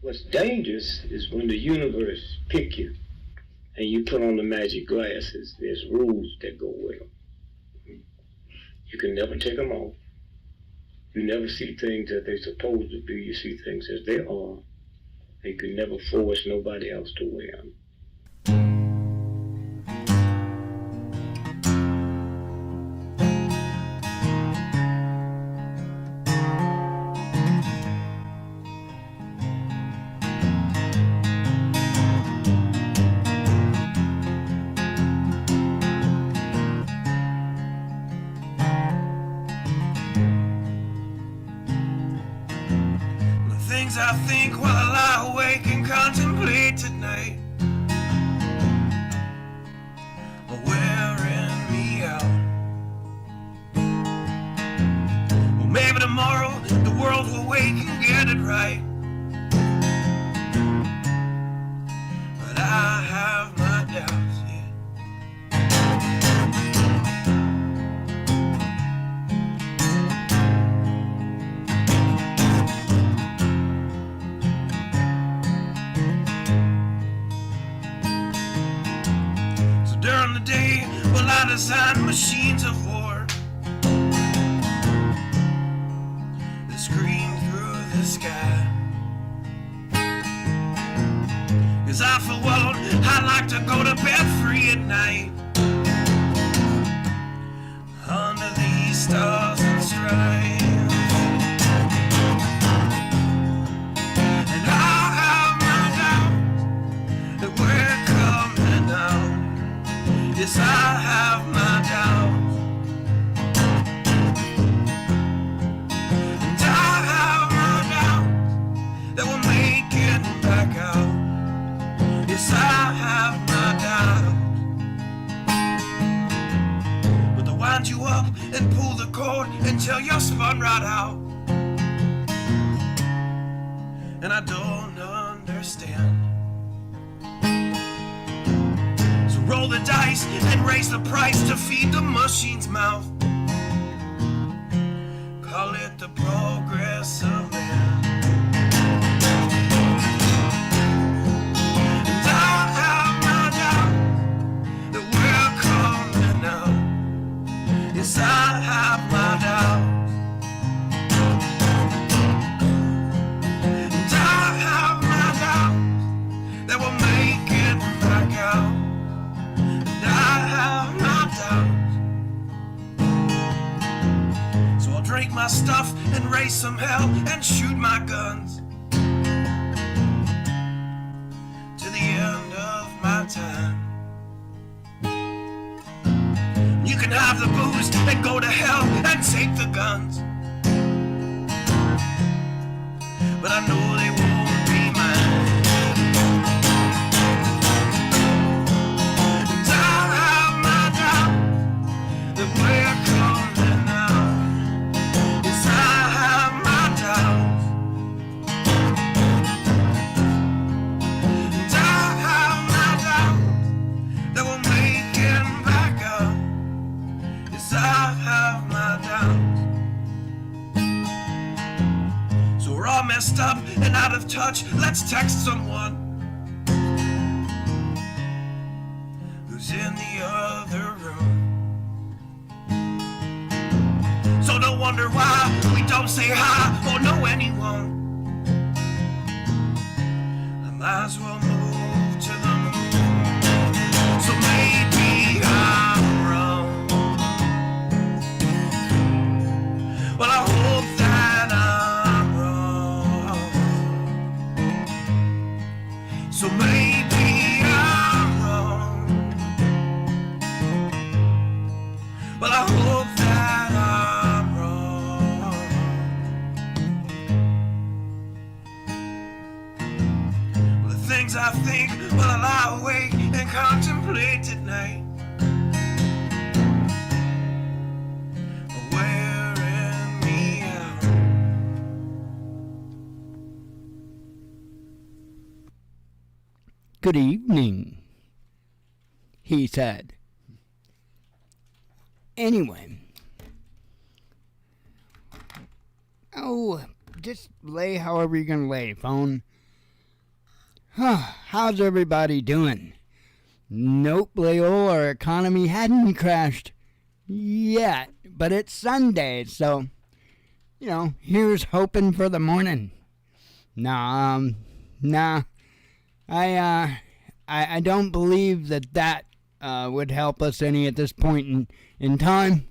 What's dangerous is when the universe pick you and you put on the magic glasses. There's rules that go with them. You can never take them off. You never see things as they're supposed to be. You see things as they are. And you can never force nobody else to wear them. I think while I lie awake and contemplate tonight are wearing me out. Well, maybe tomorrow the world will wake and get it right, but I have my doubts, yeah. During the day, well, I design machines of war that scream through the sky. 'Cause I, for one, I like to go to bed free at night under these stars and stripes. And I have my doubts that we're coming out. Yes, I have my doubts, and I have my doubts that we'll make it back out. Yes, I have my doubts, but they'll wind you up and pull the cord until you're spun right out, and I don't understand. Roll the dice and raise the price to feed the machine's mouth. Call it the progress of man. And I have my doubts that we're coming out. Yes, I have my doubts. And I have my doubts that we'll make it back out. I have my doubts, so I'll drink my stuff and raise some hell and shoot my guns to the end of my time. You can have the booze and go to hell and take the guns, but I know they won't be mine. We're coming out. Yes, I have my doubts, and I have my doubts that we'll make it back up. Yes, I have my doubts. So we're all messed up and out of touch. Let's text someone who's in the other room. So don't wonder why we don't say hi or know anyone. I might as well move to the moon. So maybe I'm wrong. Well, I hope that I'm wrong. So maybe I'm wrong. Well, I hope that I'm wrong. Well, the things I think while I lie awake and contemplate at night are wearing me out. Good evening, he said. Anyway, just lay however you're going to lay, phone. How's everybody doing? Nope, Leo, our economy hadn't crashed yet, but it's Sunday, so, here's hoping for the morning. Nah, I don't believe that would help us any at this point in time.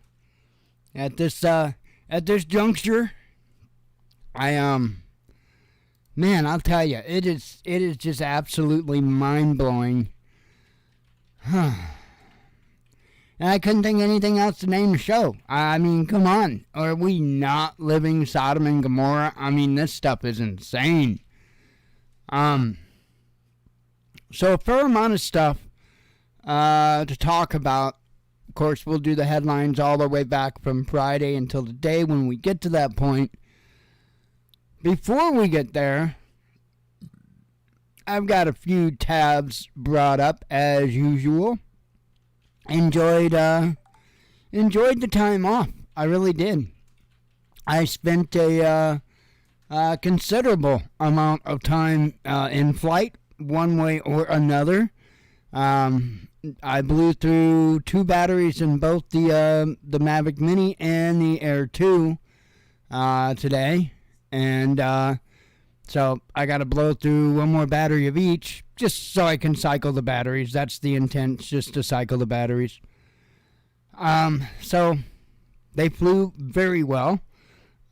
At this juncture, man, I'll tell you, it is just absolutely mind-blowing. And I couldn't think of anything else to name the show. I mean, come on. Are we not living Sodom and Gomorrah? I mean, this stuff is insane. So a fair amount of stuff to talk about. Of course, we'll do the headlines all the way back from Friday until today when we get to that point. Before we get there, I've got a few tabs brought up as usual. Enjoyed the time off. I really did. I spent a considerable amount of time in flight, one way or another. I blew through 2 batteries in both the Mavic Mini and the Air 2 today, and so I got to blow through 1 more battery of each, just so I can cycle the batteries. That's the intent, just to cycle the batteries. So they flew very well.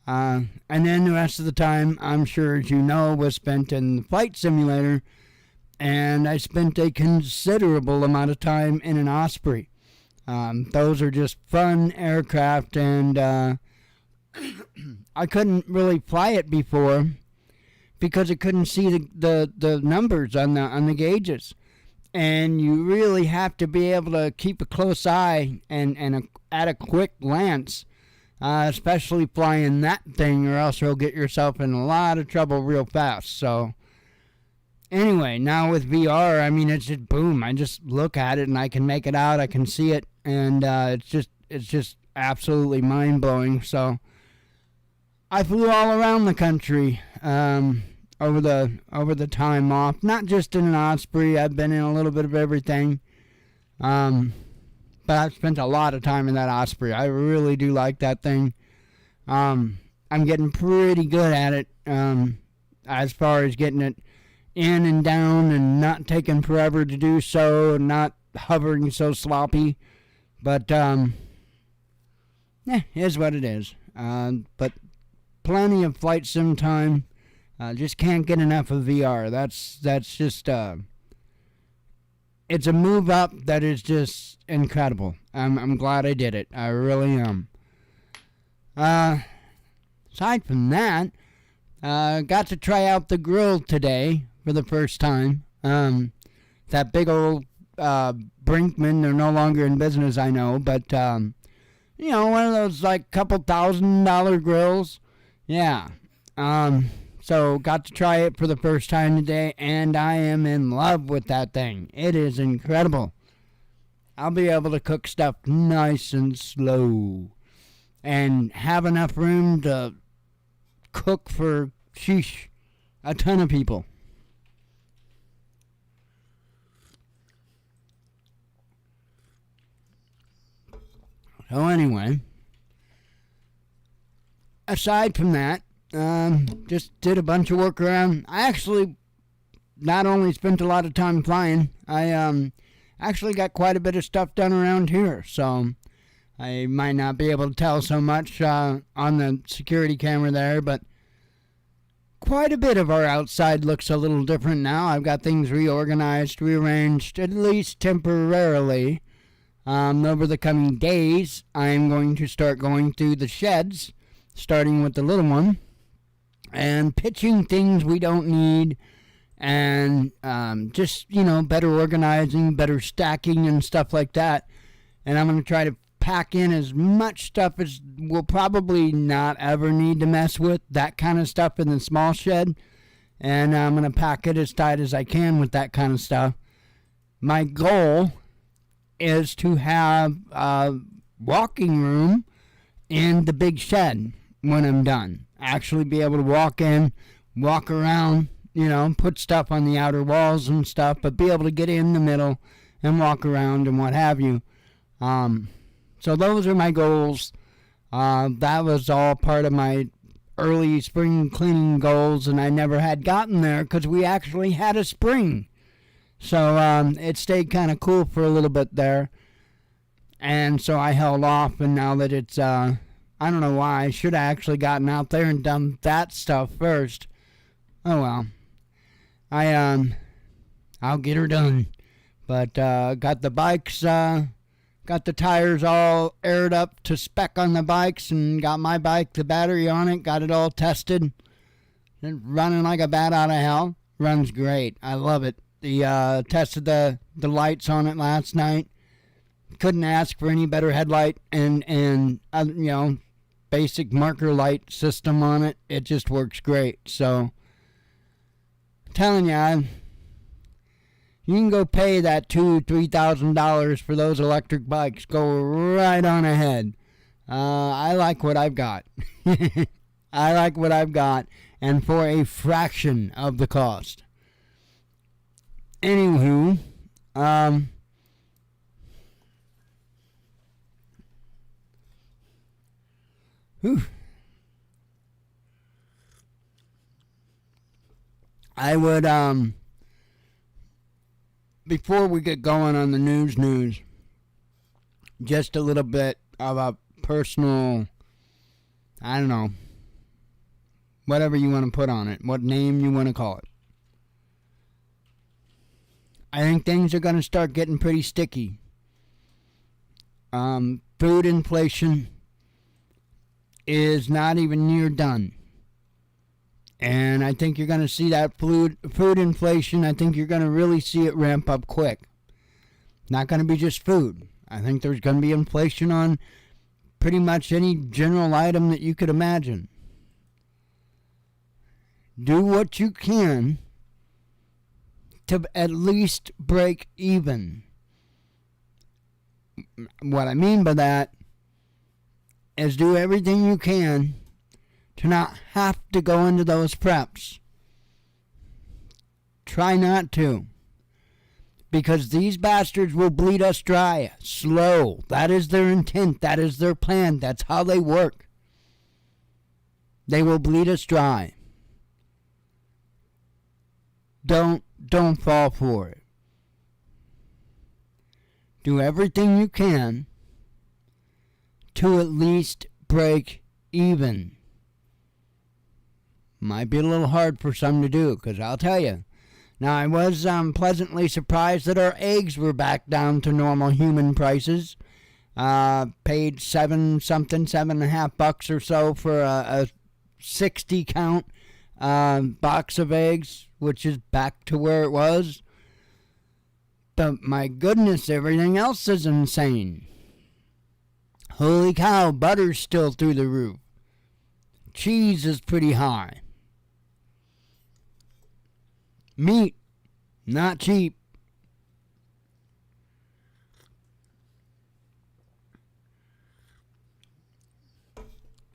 And then the rest of the time, I'm sure, as you know, was spent in the flight simulator, and I spent a considerable amount of time in an Osprey. Those are just fun aircraft, and I couldn't really fly it before because I couldn't see the numbers on the gauges. And you really have to be able to keep a close eye and at a quick glance, especially flying that thing, or else you'll get yourself in a lot of trouble real fast. So anyway, now with VR, I mean, it's just boom. I just look at it and I can make it out. I can see it, and it's just absolutely mind blowing. So I flew all around the country over the time off. Not just in an Osprey. I've been in a little bit of everything. But I've spent a lot of time in that Osprey. I really do like that thing. I'm getting pretty good at it as far as getting it in and down and not taking forever to do so, and not hovering so sloppy. But here's what it is. But plenty of flight sim time. Just can't get enough of VR. That's just it's a move up that is just incredible. I'm glad I did it. I really am. Aside from that, got to try out the grill today for the first time. That big old Brinkman, they're no longer in business, I know, but one of those like couple $1,000 grills. Yeah. So got to try it for the first time today, and I am in love with that thing. It is incredible. I'll be able to cook stuff nice and slow and have enough room to cook for, a ton of people. So anyway, aside from that, just did a bunch of work around. I actually not only spent a lot of time flying, I actually got quite a bit of stuff done around here. So I might not be able to tell so much on the security camera there, but quite a bit of our outside looks a little different now. I've got things reorganized, rearranged, at least temporarily. Over the coming days, I'm going to start going through the sheds, starting with the little one, and pitching things we don't need, and just, better organizing, better stacking and stuff like that. And I'm going to try to pack in as much stuff as we'll probably not ever need to mess with, that kind of stuff in the small shed. And I'm going to pack it as tight as I can with that kind of stuff. My goal is to have a walking room in the big shed when I'm done. Actually be able to walk in, walk around, put stuff on the outer walls and stuff, but be able to get in the middle and walk around and what have you. So those are my goals. That was all part of my early spring cleaning goals, and I never had gotten there because we actually had a spring. So it stayed kind of cool for a little bit there. And so I held off, and now that it's, I don't know why, I should have actually gotten out there and done that stuff first. Oh well. I'll get her done. But got the bikes, got the tires all aired up to spec on the bikes, and got my bike, the battery on it, got it all tested. It's running like a bat out of hell. Runs great. I love it. Tested the lights on it last night. Couldn't ask for any better headlight and basic marker light system on it. It just works great. So, I'm telling you, you can go pay that $2,000-$3,000 for those electric bikes. Go right on ahead. I like what I've got. I like what I've got, and for a fraction of the cost. Anywho, I would, before we get going on the news, just a little bit of a personal, I don't know, whatever you want to put on it, what name you want to call it. I think things are going to start getting pretty sticky. Food inflation is not even near done. And I think you're going to see that food inflation. I think you're going to really see it ramp up quick. Not going to be just food. I think there's going to be inflation on pretty much any general item that you could imagine. Do what you can to at least break even. What I mean by that is do everything you can to not have to go into those preps. Try not to. Because these bastards will bleed us dry. Slow. That is their intent. That is their plan. That's how they work. They will bleed us dry. Don't fall for it. Do everything you can to at least break even. Might be a little hard for some to do, because I'll tell you. Now, I was pleasantly surprised that our eggs were back down to normal human prices. Paid $7.50 or so for a 60 count box of eggs, which is back to where it was. But my goodness, everything else is insane. Holy cow, butter's still through the roof. Cheese is pretty high. Meat, not cheap.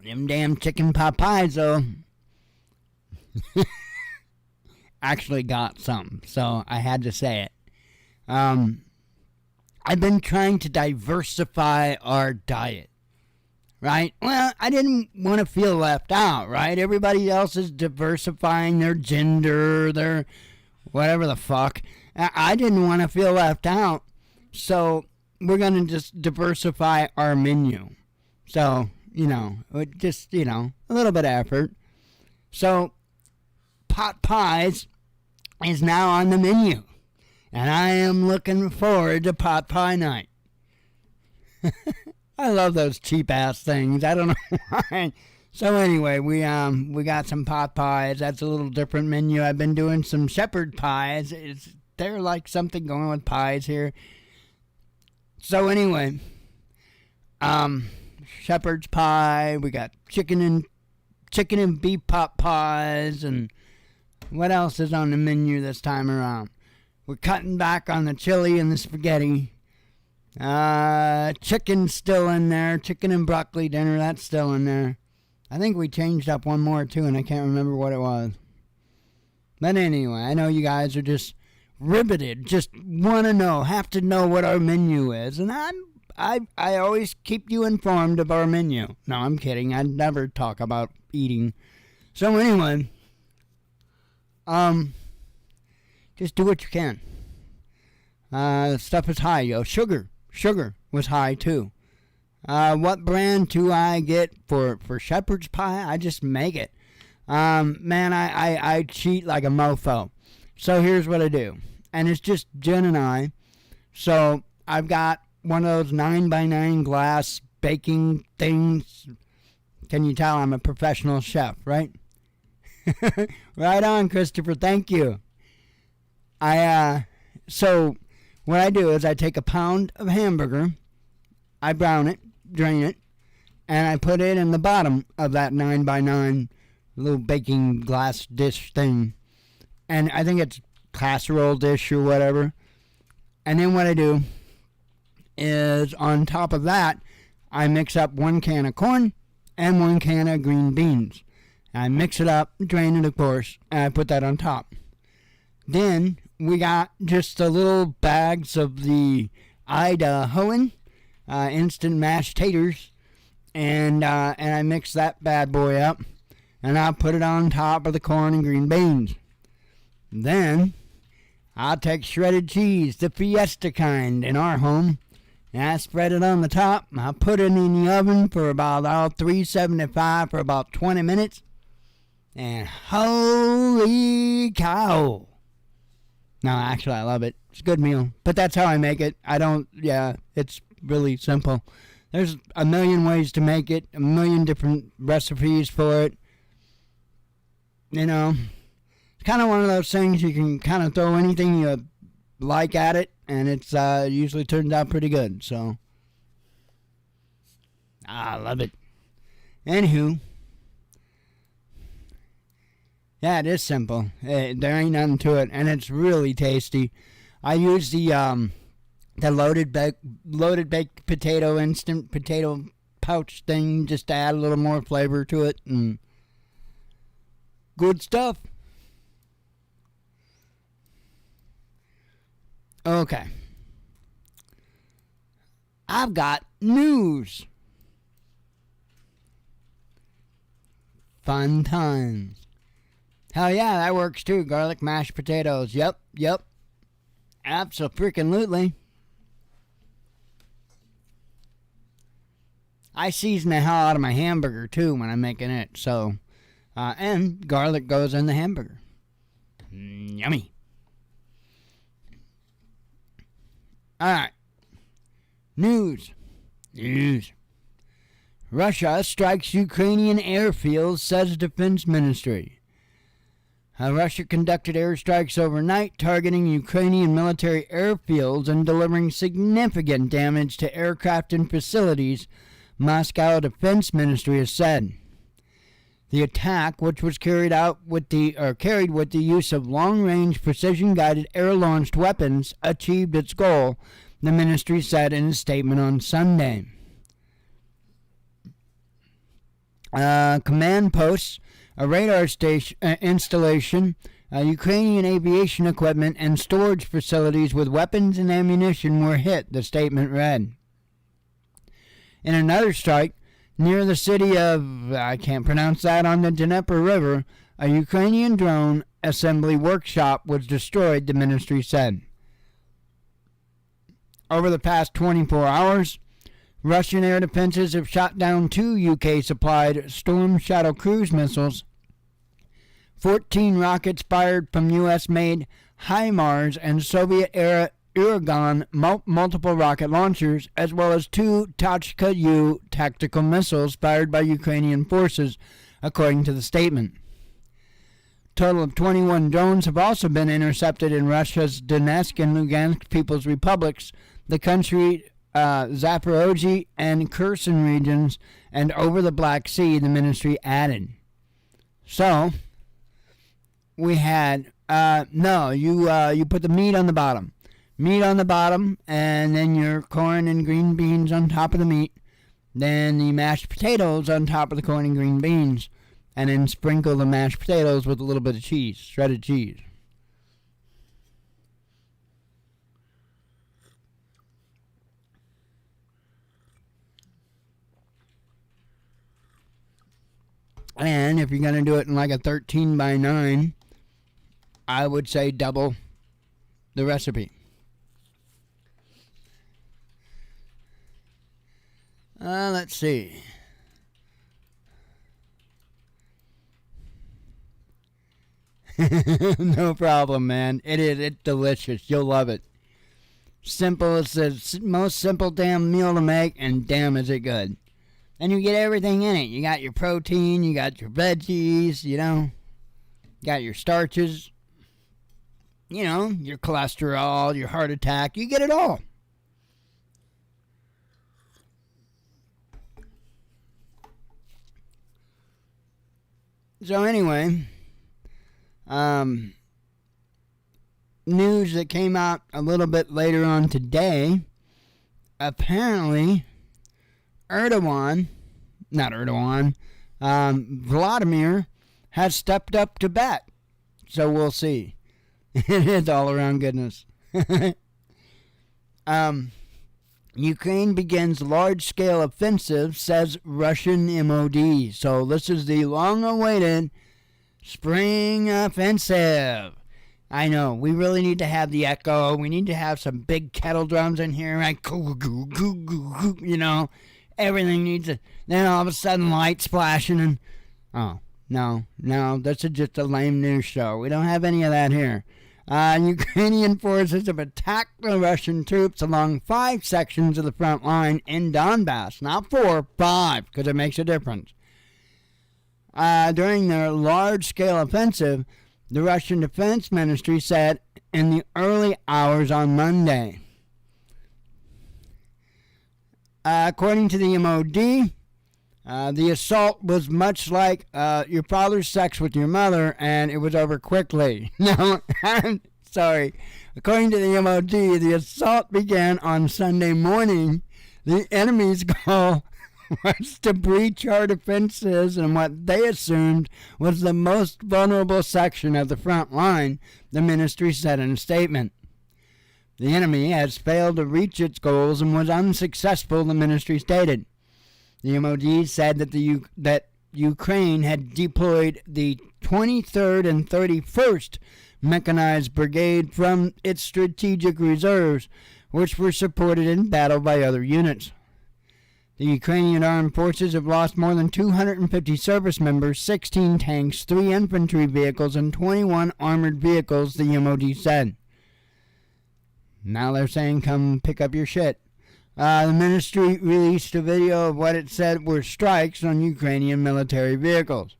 Them damn chicken pot pies, though. Actually got some, so I had to say it. I've been trying to diversify our diet, right? Well, I didn't want to feel left out, right? Everybody else is diversifying their gender, their whatever the fuck. I didn't want to feel left out, so we're going to just diversify our menu. So, just, a little bit of effort. So, pot pies is now on the menu. And I am looking forward to pot pie night. I love those cheap ass things. I don't know why. So anyway, we got some pot pies. That's a little different menu. I've been doing some shepherd pies. They're like something going with pies here. So anyway, shepherd's pie. We got chicken and beef pot pies, and what else is on the menu this time around? We're cutting back on the chili and the spaghetti. Chicken's still in there. Chicken and broccoli dinner, that's still in there. I think we changed up one more too, and I can't remember what it was. But anyway, I know you guys are just riveted, just want to know, have to know what our menu is. And I always keep you informed of our menu. No, I'm kidding. I never talk about eating. So anyway, just do what you can. Stuff is high, yo. Sugar was high too. What brand do I get for shepherd's pie? I just make it. Man, I cheat like a mofo. So here's what I do. And it's just Jen and I. So I've got one of those 9x9 glass baking things. Can you tell I'm a professional chef, right? Right on, Christopher. Thank you. So what I do is I take a pound of hamburger, I brown it, drain it, and I put it in the bottom of that 9x9 little baking glass dish thing. And I think it's casserole dish or whatever. And then what I do is on top of that, I mix up 1 can of corn and 1 can of green beans. I mix it up, drain it of course, and I put that on top. Then we got just the little bags of the Idahoan instant mashed taters, and I mix that bad boy up, and I put it on top of the corn and green beans. Then I'll take shredded cheese, the Fiesta kind in our home, and I spread it on the top. I put it in the oven for about 375 for about 20 minutes, and holy cow! No, actually, I love it. It's a good meal. But that's how I make it. It's really simple. There's a million ways to make it, a million different recipes for it. You know, it's kind of one of those things you can kind of throw anything you like at it, and it's usually turns out pretty good. So, I love it. Anywho. Yeah, it is simple. There ain't nothing to it, and it's really tasty. I use the loaded baked potato instant potato pouch thing just to add a little more flavor to it, and good stuff. Okay, I've got news. Fun times. Hell yeah, that works too. Garlic mashed potatoes. Yep. Abso-freaking-lutely. I season the hell out of my hamburger too when I'm making it. So, and garlic goes in the hamburger. Yummy. Alright. News. Russia strikes Ukrainian airfields, says Defense Ministry. Russia conducted airstrikes overnight targeting Ukrainian military airfields and delivering significant damage to aircraft and facilities, Moscow Defense Ministry has said. The attack, which was carried with the use of long-range precision-guided air-launched weapons, achieved its goal, the ministry said in a statement on Sunday. Command posts, a radar station installation, Ukrainian aviation equipment, and storage facilities with weapons and ammunition were hit, the statement read. In another strike, near the city of, I can't pronounce that, on the Dnieper River, a Ukrainian drone assembly workshop was destroyed, the ministry said. Over the past 24 hours, Russian air defenses have shot down 2 UK-supplied Storm Shadow cruise missiles, 14 rockets fired from U.S.-made HIMARS and Soviet-era Uragan multiple rocket launchers, as well as 2 Tachka-U tactical missiles fired by Ukrainian forces, according to the statement. A total of 21 drones have also been intercepted in Russia's Donetsk and Lugansk People's Republics, the country Zaporozhye and Kherson regions, and over the Black Sea, the ministry added. So, we had, you put the meat on the bottom. Meat on the bottom, and then your corn and green beans on top of the meat. Then the mashed potatoes on top of the corn and green beans. and then sprinkle the mashed potatoes with a little bit of cheese, shredded cheese. And if you're going to do it in like a 13 by 9, I would say double the recipe. Let's see. No problem, man. It's delicious. You'll love it. Simple. It's the most simple damn meal to make, and damn is it good. And you get everything in it. You got your protein, you got your veggies, you got your starches, your cholesterol, your heart attack. You get it all. So anyway, news that came out a little bit later on today, apparently Vladimir has stepped up to bat. So we'll see. It's all around goodness. Ukraine begins large-scale offensive, says Russian MOD. So this is the long-awaited spring offensive. I know, we really need to have the echo. We need to have some big kettle drums in here, right? Everything needs it. Then all of a sudden, light splashing and... Oh, no, this is just a lame news show. We don't have any of that here. Ukrainian forces have attacked the Russian troops along 5 sections of the front line in Donbass. Not 4, 5, because it makes a difference. During their large-scale offensive, the Russian Defense Ministry said in the early hours on Monday. According to the MOD, the assault was much like your father's sex with your mother, and it was over quickly. No, I'm sorry. According to the MOD, the assault began on Sunday morning. The enemy's goal was to breach our defenses in what they assumed was the most vulnerable section of the front line, the ministry said in a statement. The enemy has failed to reach its goals and was unsuccessful, the ministry stated. The MOD said that Ukraine had deployed the 23rd and 31st Mechanized Brigade from its strategic reserves, which were supported in battle by other units. The Ukrainian armed forces have lost more than 250 service members, 16 tanks, 3 infantry vehicles, and 21 armored vehicles, the MOD said. Now they're saying, come pick up your shit. The ministry released a video of what it said were strikes on Ukrainian military vehicles.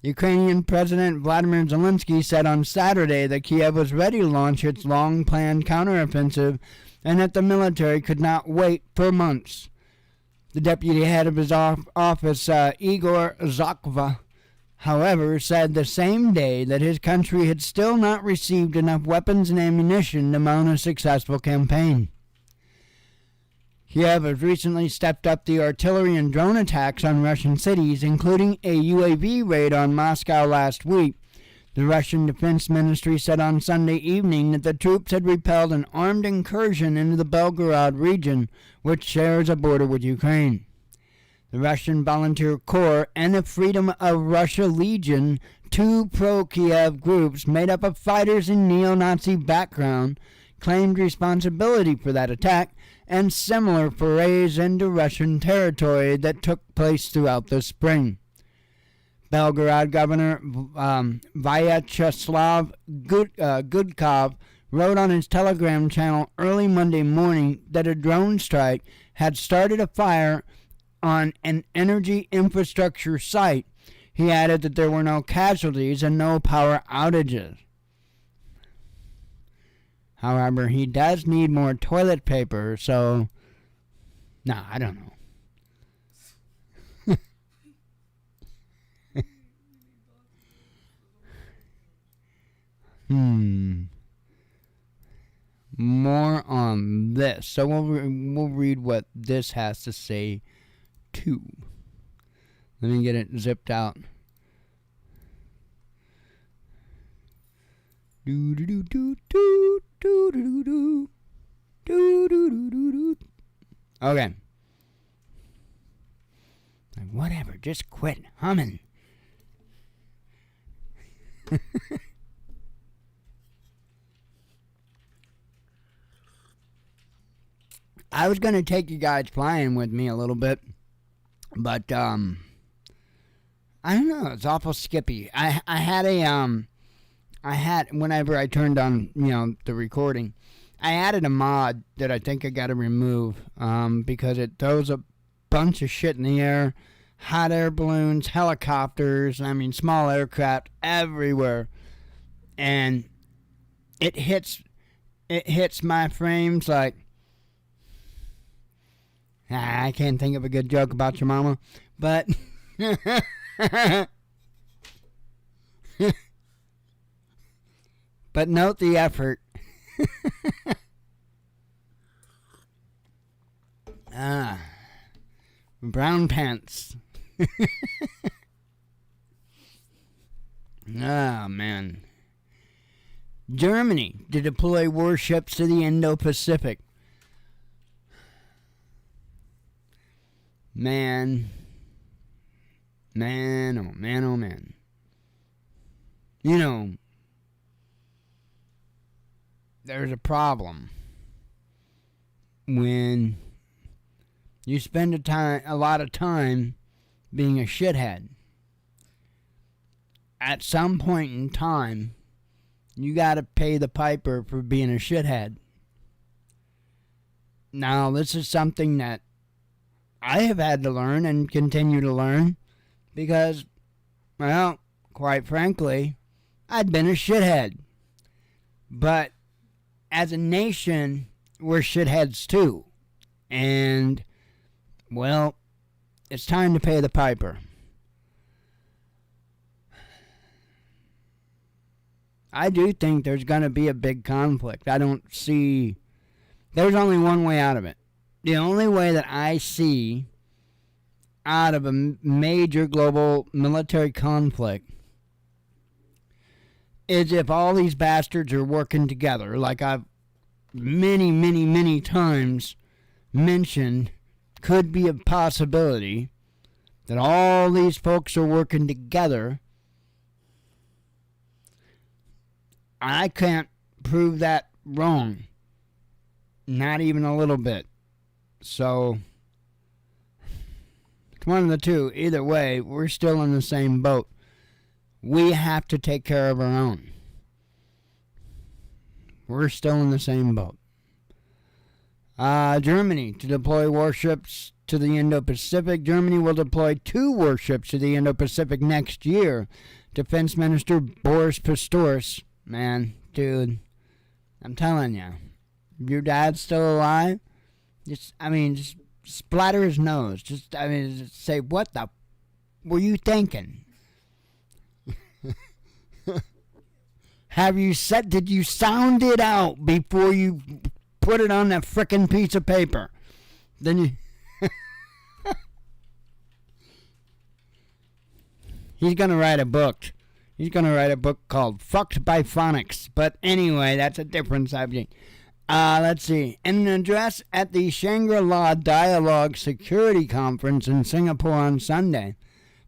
Ukrainian President Vladimir Zelensky said on Saturday that Kiev was ready to launch its long-planned counteroffensive and that the military could not wait for months. The deputy head of his office, Igor Zakva, however, said the same day that his country had still not received enough weapons and ammunition to mount a successful campaign. Kiev has recently stepped up the artillery and drone attacks on Russian cities, including a UAV raid on Moscow last week. The Russian Defense Ministry said on Sunday evening that the troops had repelled an armed incursion into the Belgorod region, which shares a border with Ukraine. The Russian Volunteer Corps and the Freedom of Russia Legion, 2 pro-Kiev groups made up of fighters in neo-Nazi background, claimed responsibility for that attack and similar forays into Russian territory that took place throughout the spring. Belgorod Governor Vyacheslav Gudkov wrote on his Telegram channel early Monday morning that a drone strike had started a fire on an energy infrastructure site. He added that there were no casualties and no power outages. However, he does need more toilet paper, so... No, I don't know. More on this. So we'll read what this has to say, too. Let me get it zipped out. Do do do do do do do do do do do do. Okay. Whatever, just quit humming. I was gonna take you guys flying with me a little bit, but I don't know. It's awful skippy. I had whenever I turned on the recording, I added a mod that I think I got to remove because it throws a bunch of shit in the air, hot air balloons, helicopters, small aircraft everywhere, and it hits my frames like. I can't think of a good joke about your mama, but but note the effort. Brown pants. Oh, man. Germany to deploy warships to the Indo-Pacific. Man, oh man, oh man. There's a problem when you spend a lot of time being a shithead. At some point in time, you gotta pay the piper for being a shithead. Now, this is something that I have had to learn and continue to learn because, well, quite frankly, I'd been a shithead. But as a nation, we're shitheads too. And, well, it's time to pay the piper. I do think there's going to be a big conflict. I don't see... There's only one way out of it. The only way that I see out of a major global military conflict is if all these bastards are working together, like I've many times mentioned, could be a possibility that all these folks are working together. I can't prove that wrong. Not even a little bit. So, it's one of the two. Either way, we're still in the same boat. We have to take care of our own. We're still in the same boat. Germany to deploy warships to the Indo-Pacific. Germany will deploy 2 warships to the Indo-Pacific next year. Defense Minister Boris Pistorius. Man, dude, I'm telling you, your dad's still alive? Just splatter his nose. Just say, what the were you thinking? Did you sound it out before you put it on that frickin' piece of paper? Then you... He's gonna write a book. He's gonna write a book called Fucked by Phonics. But anyway, that's a different subject. Let's see. In an address at the Shangri-La Dialogue Security Conference in Singapore on Sunday,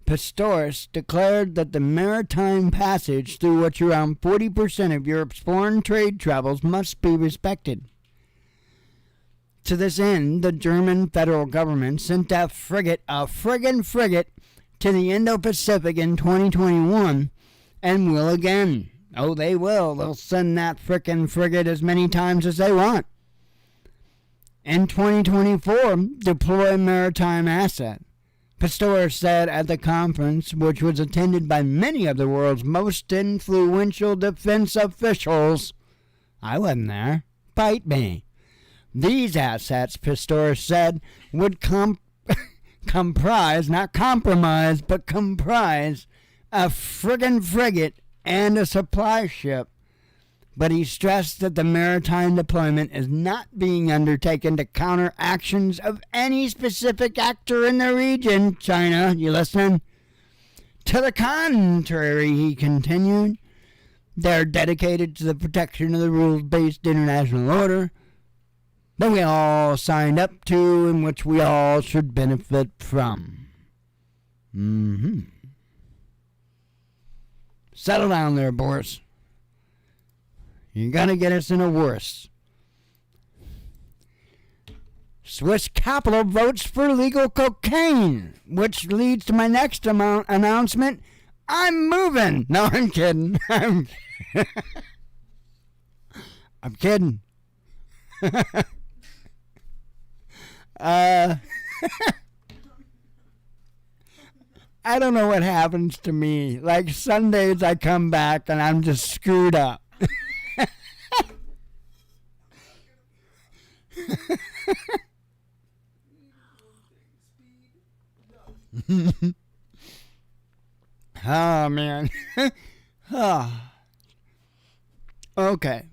Pistorius declared that the maritime passage through which around 40% of Europe's foreign trade travels must be respected. To this end, the German federal government sent a friggin' frigate, to the Indo-Pacific in 2021 and will again. Oh, they will. They'll send that frickin' frigate as many times as they want. In 2024, deploy maritime asset. Pistorius said at the conference, which was attended by many of the world's most influential defense officials. I wasn't there. Bite me. These assets, Pistorius said, would comprise, not compromise, but comprise a friggin' frigate and a supply ship but he stressed that the maritime deployment is not being undertaken to counter actions of any specific actor in the region. China, you listening? To the contrary, he continued, they're dedicated to the protection of the rules-based international order that we all signed up to and which we all should benefit from. Settle down there, Boris. You're gonna get us in a worse. Swiss capital votes for legal cocaine, which leads to my next announcement. I'm moving. No, I'm kidding. I'm kidding. I don't know what happens to me. Like Sundays I come back and I'm just screwed up. Oh, man. Okay.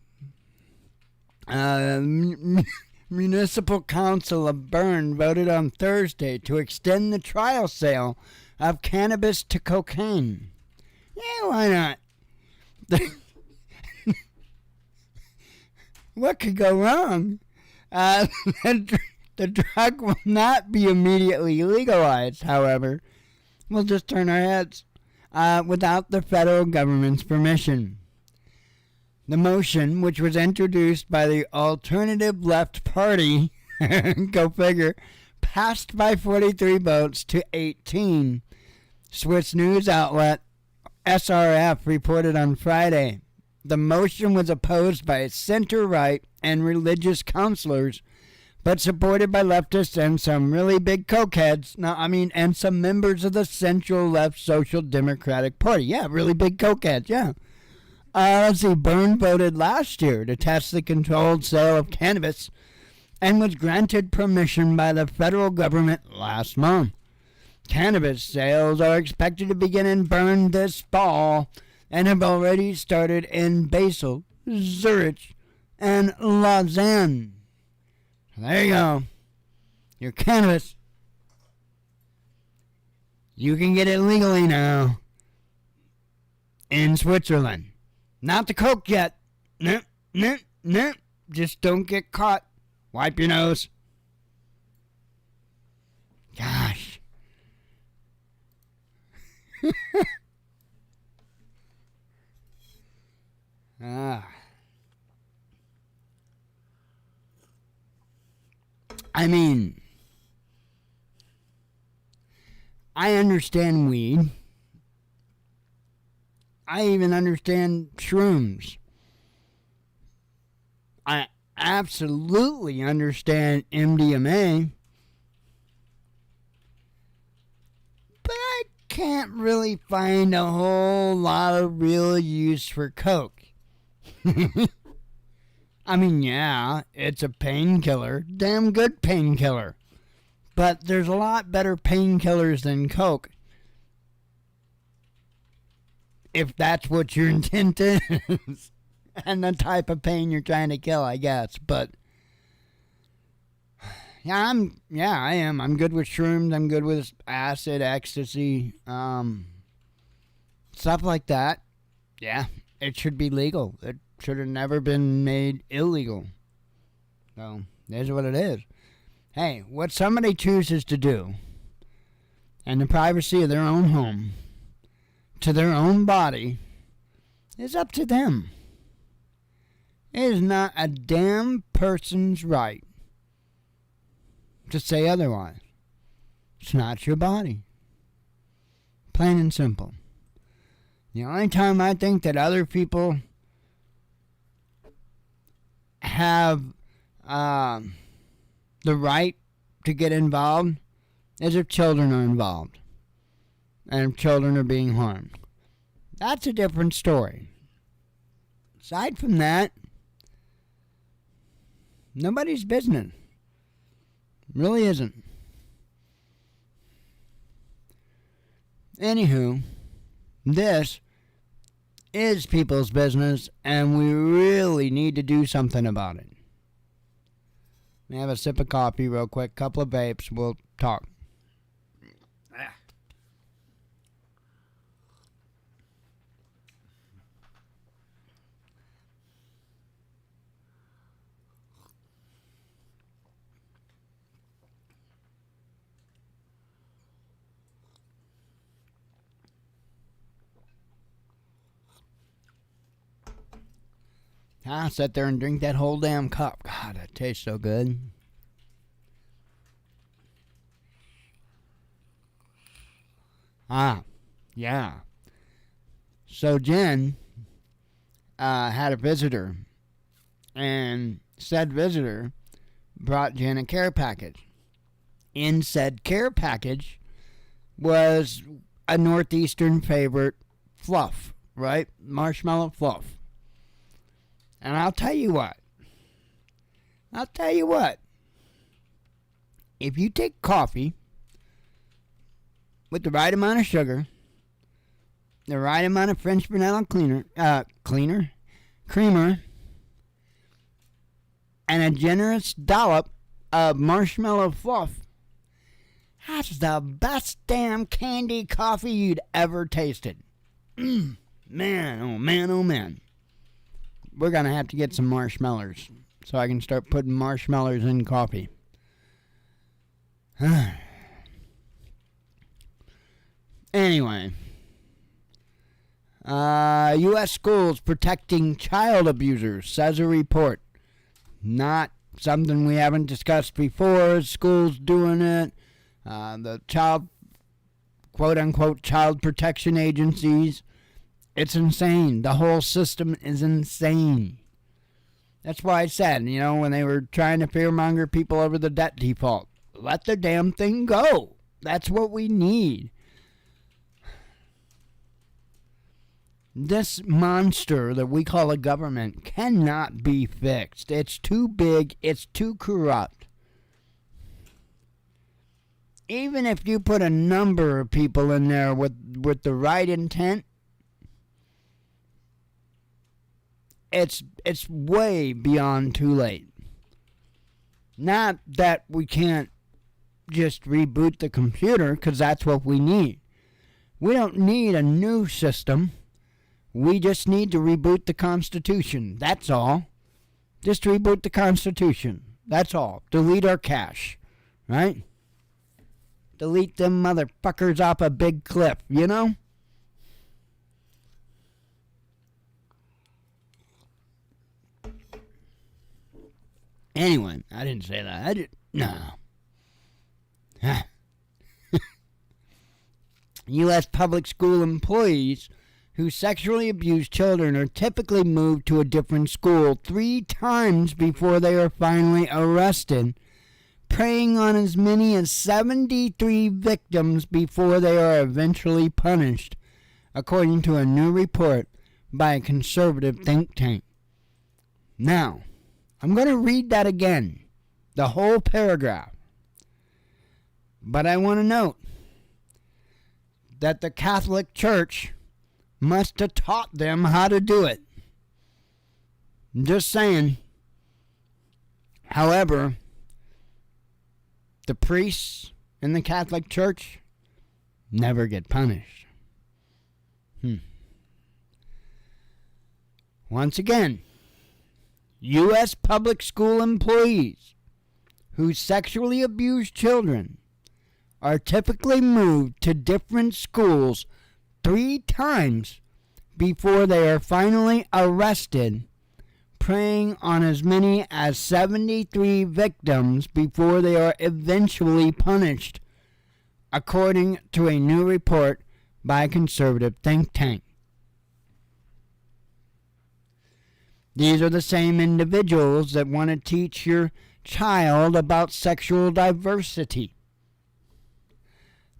Municipal Council of Bern voted on Thursday to extend the trial sale of cannabis to cocaine. Yeah, why not? What could go wrong? The drug will not be immediately legalized, however. We'll just turn our heads without the federal government's permission. The motion, which was introduced by the Alternative Left Party, go figure, passed by 43 votes to 18. Swiss news outlet SRF reported on Friday. The motion was opposed by center-right and religious counselors, but supported by leftists and some really big cokeheads. And some members of the central-left Social Democratic Party. Yeah, really big cokeheads, yeah. Let's see, Bern voted last year to test the controlled sale of cannabis and was granted permission by the federal government last month. Cannabis sales are expected to begin in Bern this fall and have already started in Basel, Zurich, and Lausanne. There you go. Your cannabis. You can get it legally now in Switzerland. Not the coke yet. No. Just don't get caught. Wipe your nose. Gosh. I understand weed. I even understand shrooms. I absolutely understand MDMA. But I can't really find a whole lot of real use for coke. Yeah, it's a painkiller. Damn good painkiller. But there's a lot better painkillers than coke. If that's what your intent is. And the type of pain you're trying to kill, I guess. But I am. I'm good with shrooms. I'm good with acid, ecstasy, stuff like that. Yeah, it should be legal. It should have never been made illegal. So, there's what it is. Hey, what somebody chooses to do in the privacy of their own home, to their own body, is up to them. It is not a damn person's right to say otherwise. It's not your body. Plain and simple. The only time I think that other people have the right to get involved is if children are involved and if children are being harmed. That's a different story. Aside from that, nobody's business. Really isn't. Anywho, this is people's business, and we really need to do something about it. Let me have a sip of coffee real quick, couple of vapes, we'll talk. I'll sit there and drink that whole damn cup. God, that tastes so good. Yeah. So Jen had a visitor, and said visitor brought Jen a care package. In said care package was a Northeastern favorite, fluff, right? Marshmallow fluff. And I'll tell you what. If you take coffee with the right amount of sugar, the right amount of French vanilla creamer, and a generous dollop of marshmallow fluff, that's the best damn candy coffee you'd ever tasted. Man, oh man, oh man. We're going to have to get some marshmallows so I can start putting marshmallows in coffee. Anyway. U.S. schools protecting child abusers, says a report. Not something we haven't discussed before. Schools doing it. The quote-unquote child protection agencies. It's insane. The whole system is insane. That's why I said, when they were trying to fearmonger people over the debt default, let the damn thing go. That's what we need. This monster that we call a government cannot be fixed. It's too big. It's too corrupt. Even if you put a number of people in there with the right intent, it's way beyond too late. Not that we can't just reboot the computer, because that's what we need. We don't need a new system. We just need to reboot the Constitution. That's all. Just reboot the Constitution. That's all. Delete our cash. Right? Delete them motherfuckers off a big cliff, Anyway, I didn't say that. No. U.S. public school employees who sexually abuse children are typically moved to a different school 3 times before they are finally arrested, preying on as many as 73 victims before they are eventually punished, according to a new report by a conservative think tank. Now, I'm going to read that again, the whole paragraph. But I want to note that the Catholic Church must have taught them how to do it. I'm just saying. However, the priests in the Catholic Church never get punished. Once again, U.S. public school employees who sexually abuse children are typically moved to different schools 3 times before they are finally arrested, preying on as many as 73 victims before they are eventually punished, according to a new report by a conservative think tank. These are the same individuals that want to teach your child about sexual diversity.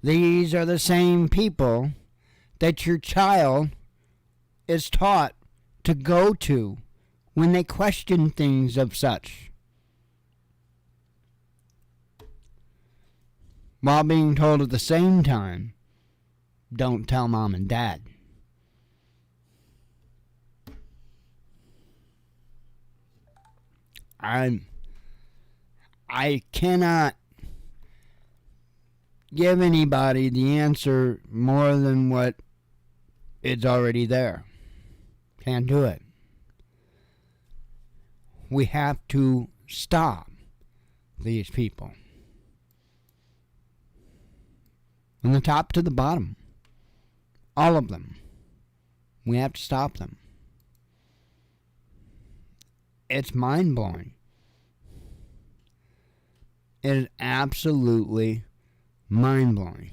These are the same people that your child is taught to go to when they question things of such, while being told at the same time, don't tell mom and dad. I cannot give anybody the answer more than what is already there. Can't do it. We have to stop these people. From the top to the bottom. All of them. We have to stop them. It's mind-blowing. It is absolutely mind-blowing.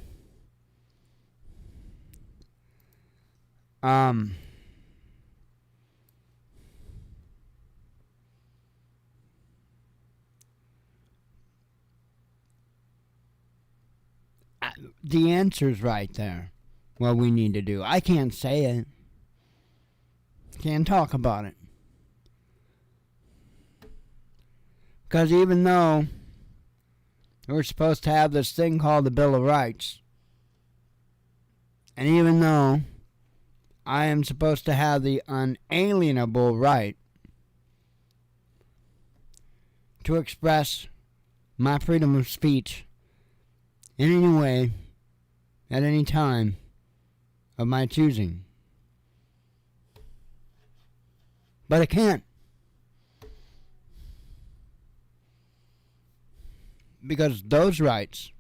The answer's right there. What we need to do. I can't say it. Can't talk about it. Because even though we're supposed to have this thing called the Bill of Rights, and even though I am supposed to have the unalienable right to express my freedom of speech in any way, at any time of my choosing. But I can't. Because those rights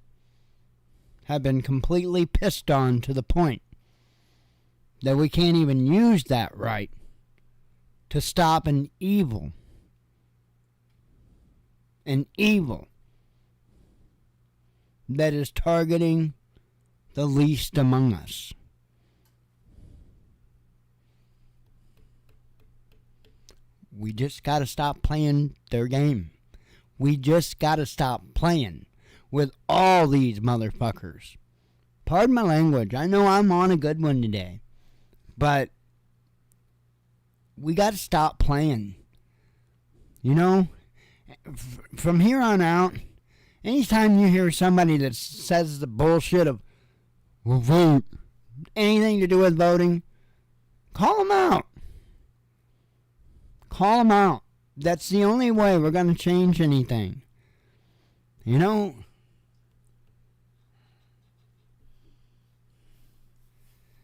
have been completely pissed on to the point that we can't even use that right to stop an evil. An evil that is targeting the least among us. We just got to stop playing their game. We just got to stop playing with all these motherfuckers. Pardon my language. I know I'm on a good one today. But we got to stop playing. You know, from here on out, anytime you hear somebody that says the bullshit of, well, vote, anything to do with voting, call them out. Call them out. That's the only way we're going to change anything. You know,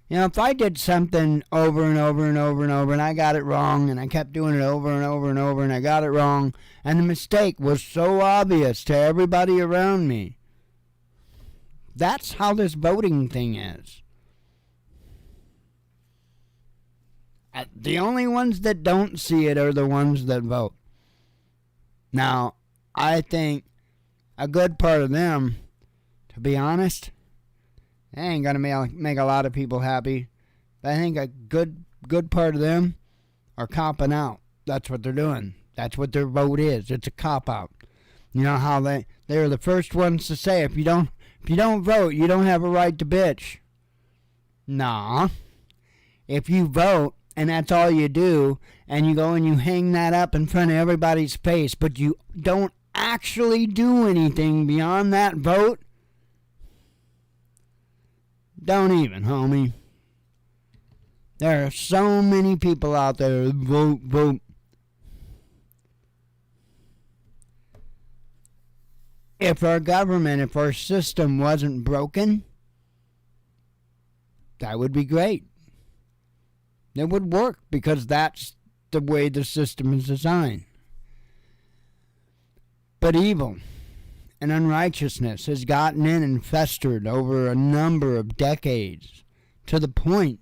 if I did something over and over and over and over and I got it wrong and I kept doing it over and over and over and I got it wrong and the mistake was so obvious to everybody around me, that's how this voting thing is. The only ones that don't see it are the ones that vote. Now, I think a good part of them, to be honest, they ain't going to make a lot of people happy. But I think a good part of them are copping out. That's what they're doing. That's what their vote is. It's a cop-out. You know how they were the first ones to say, if you don't vote, you don't have a right to bitch. Nah. If you vote, and that's all you do, and you go and you hang that up in front of everybody's face, but you don't actually do anything beyond that vote, don't even, homie. There are so many people out there that vote. If our government, if our system wasn't broken, that would be great. It would work because that's the way the system is designed. But evil and unrighteousness has gotten in and festered over a number of decades to the point,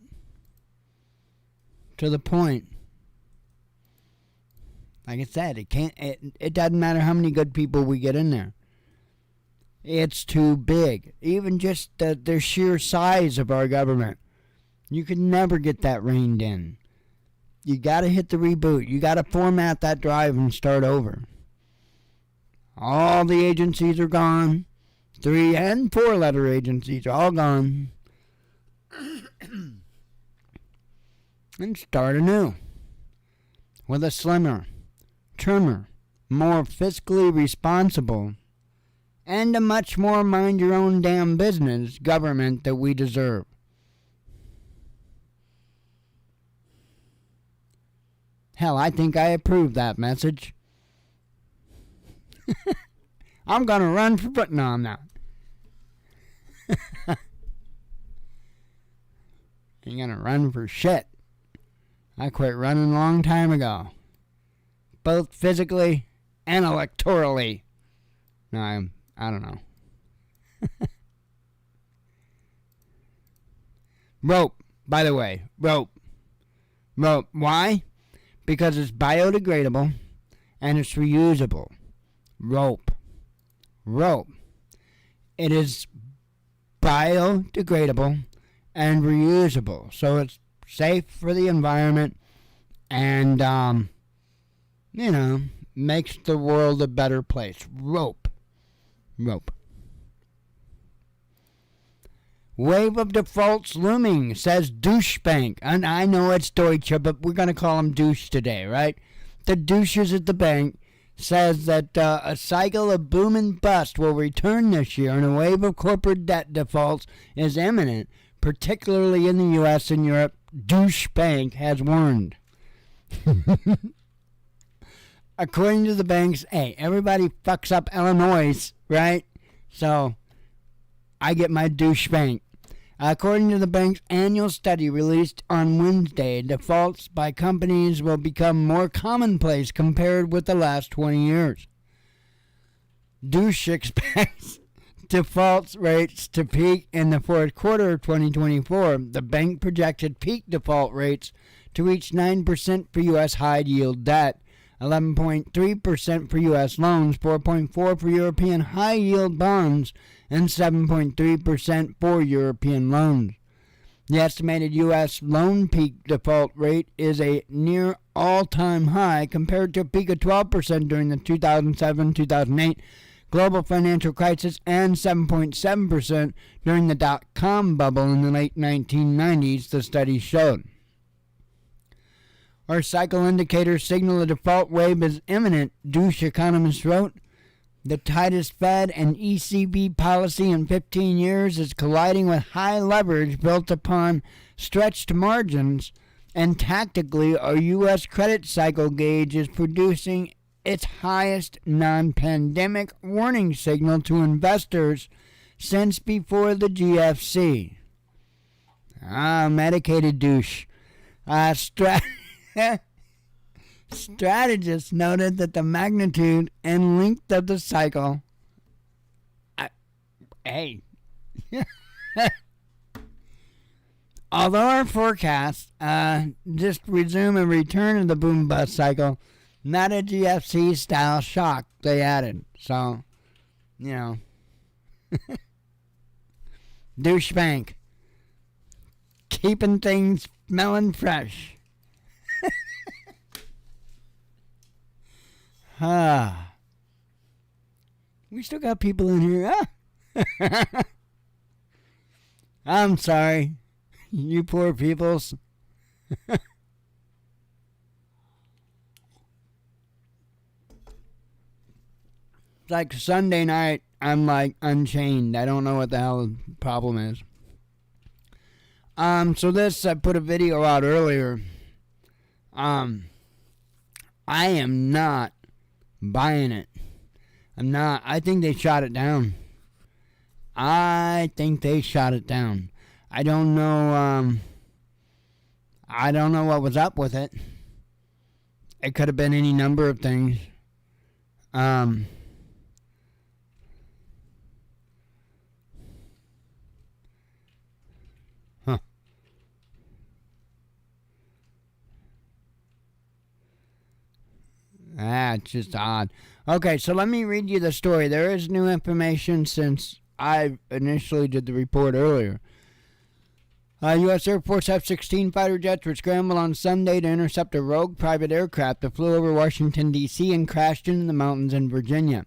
like I said, it doesn't matter how many good people we get in there. It's too big. Even just the sheer size of our government. You can never get that reined in. You got to hit the reboot. You got to format that drive and start over. All the agencies are gone. 3 and 4 letter agencies are all gone. And start anew. With a slimmer, trimmer, more fiscally responsible, and a much more mind your own damn business government that we deserve. Hell, I think I approve that message. I'm going to run for putting on now. Ain't going to run for shit. I quit running a long time ago. Both physically and electorally. No, I don't know. Rope, by the way. Rope. Why? Because it's biodegradable and it's reusable. Rope. It is biodegradable and reusable. So it's safe for the environment and, makes the world a better place. Rope. Wave of defaults looming, says Douche Bank. And I know it's Deutsche, but we're going to call them douche today, right? The douches at the bank says that a cycle of boom and bust will return this year, and a wave of corporate debt defaults is imminent, particularly in the U.S. and Europe. Douche Bank has warned. According to the banks, hey, everybody fucks up Illinois, right? So I get my douche bank. According to the bank's annual study released on Wednesday, defaults by companies will become more commonplace compared with the last 20 years. Douche expects defaults rates to peak in the fourth quarter of 2024. The bank projected peak default rates to reach 9% for U.S. high-yield debt, 11.3% for U.S. loans, 4.4% for European high-yield bonds, and 7.3% for European loans. The estimated U.S. loan peak default rate is a near all-time high compared to a peak of 12% during the 2007-2008 global financial crisis and 7.7% during the dot-com bubble in the late 1990s, the study showed. Our cycle indicators signal a default wave is imminent, douche economists wrote. The tightest Fed and ECB policy in 15 years is colliding with high leverage built upon stretched margins, and tactically our U.S. credit cycle gauge is producing its highest non-pandemic warning signal to investors since before the GFC. Medicated douche. Strategists noted that the magnitude and length of the cycle. Although our forecasts just resume a return of the boom bust cycle, not a GFC style shock, they added. So, douche bank. Keeping things smelling fresh. We still got people in here. I'm sorry, you poor peoples. It's like Sunday night, I'm like unchained. I don't know what the hell the problem is. So this, I put a video out earlier. I am not buying it. I'm not. I think they shot it down. I don't know, I don't know what was up with it. It could have been any number of things. It's just odd. Okay, so let me read you the story. There is new information since I initially did the report earlier. U.S. Air Force F-16 fighter jets were scrambled on Sunday to intercept a rogue private aircraft that flew over Washington, D.C. and crashed into the mountains in Virginia.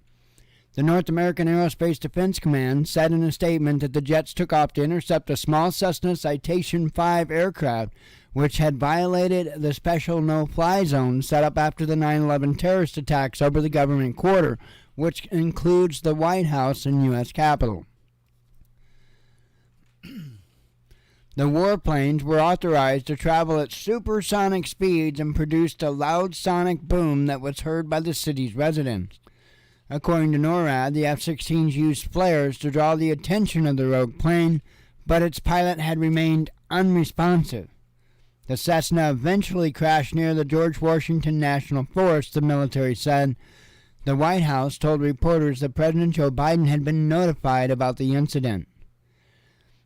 The North American Aerospace Defense Command said in a statement that the jets took off to intercept a small Cessna Citation 5 aircraft, which had violated the special no-fly zone set up after the 9/11 terrorist attacks over the government quarter, which includes the White House and U.S. Capitol. The warplanes were authorized to travel at supersonic speeds and produced a loud sonic boom that was heard by the city's residents. According to NORAD, the F-16s used flares to draw the attention of the rogue plane, but its pilot had remained unresponsive. The Cessna eventually crashed near the George Washington National Forest, the military said. The White House told reporters that President Joe Biden had been notified about the incident.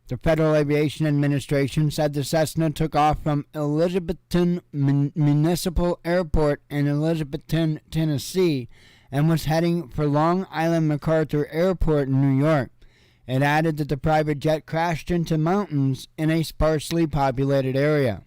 The Federal Aviation Administration said the Cessna took off from Elizabethton Municipal Airport in Elizabethton, Tennessee, and was heading for Long Island MacArthur Airport in New York. It added that the private jet crashed into mountains in a sparsely populated area.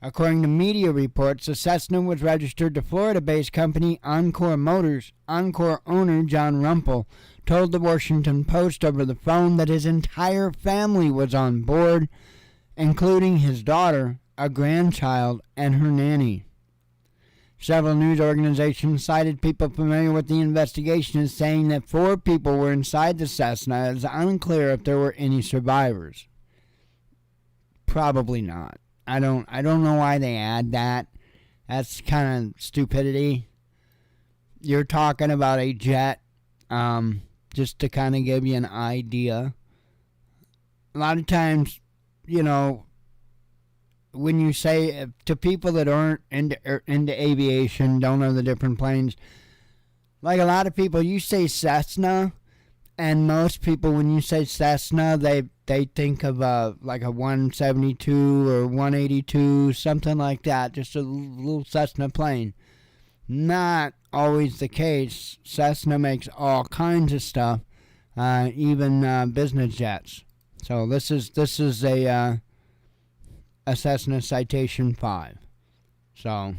According to media reports, the Cessna was registered to Florida-based company Encore Motors. Encore owner John Rumpel told the Washington Post over the phone that his entire family was on board, including his daughter, a grandchild, and her nanny. Several news organizations cited people familiar with the investigation as saying that 4 people were inside the Cessna. It is unclear if there were any survivors. Probably not. I don't know why they add that. That's kind of stupidity. You're talking about a jet, just to kind of give you an idea. A lot of times, when you say to people that aren't into aviation, don't know the different planes, like a lot of people, you say Cessna, and most people, when you say Cessna, they think of like a 172 or 182, something like that, just a little Cessna plane. Not always the case. Cessna makes all kinds of stuff, even business jets. So this is a Cessna Citation 5. So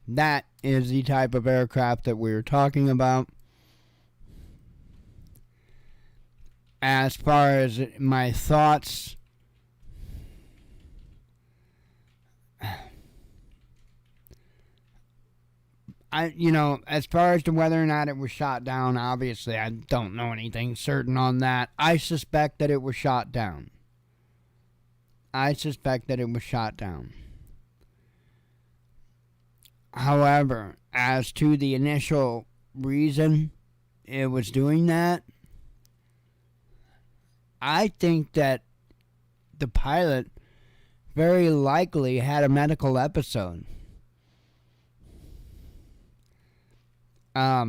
that is the type of aircraft that we're talking about. As far as my thoughts, as far as to whether or not it was shot down, obviously I don't know anything certain on that. I suspect that it was shot down. However, as to the initial reason it was doing that, I think that the pilot very likely had a medical episode. I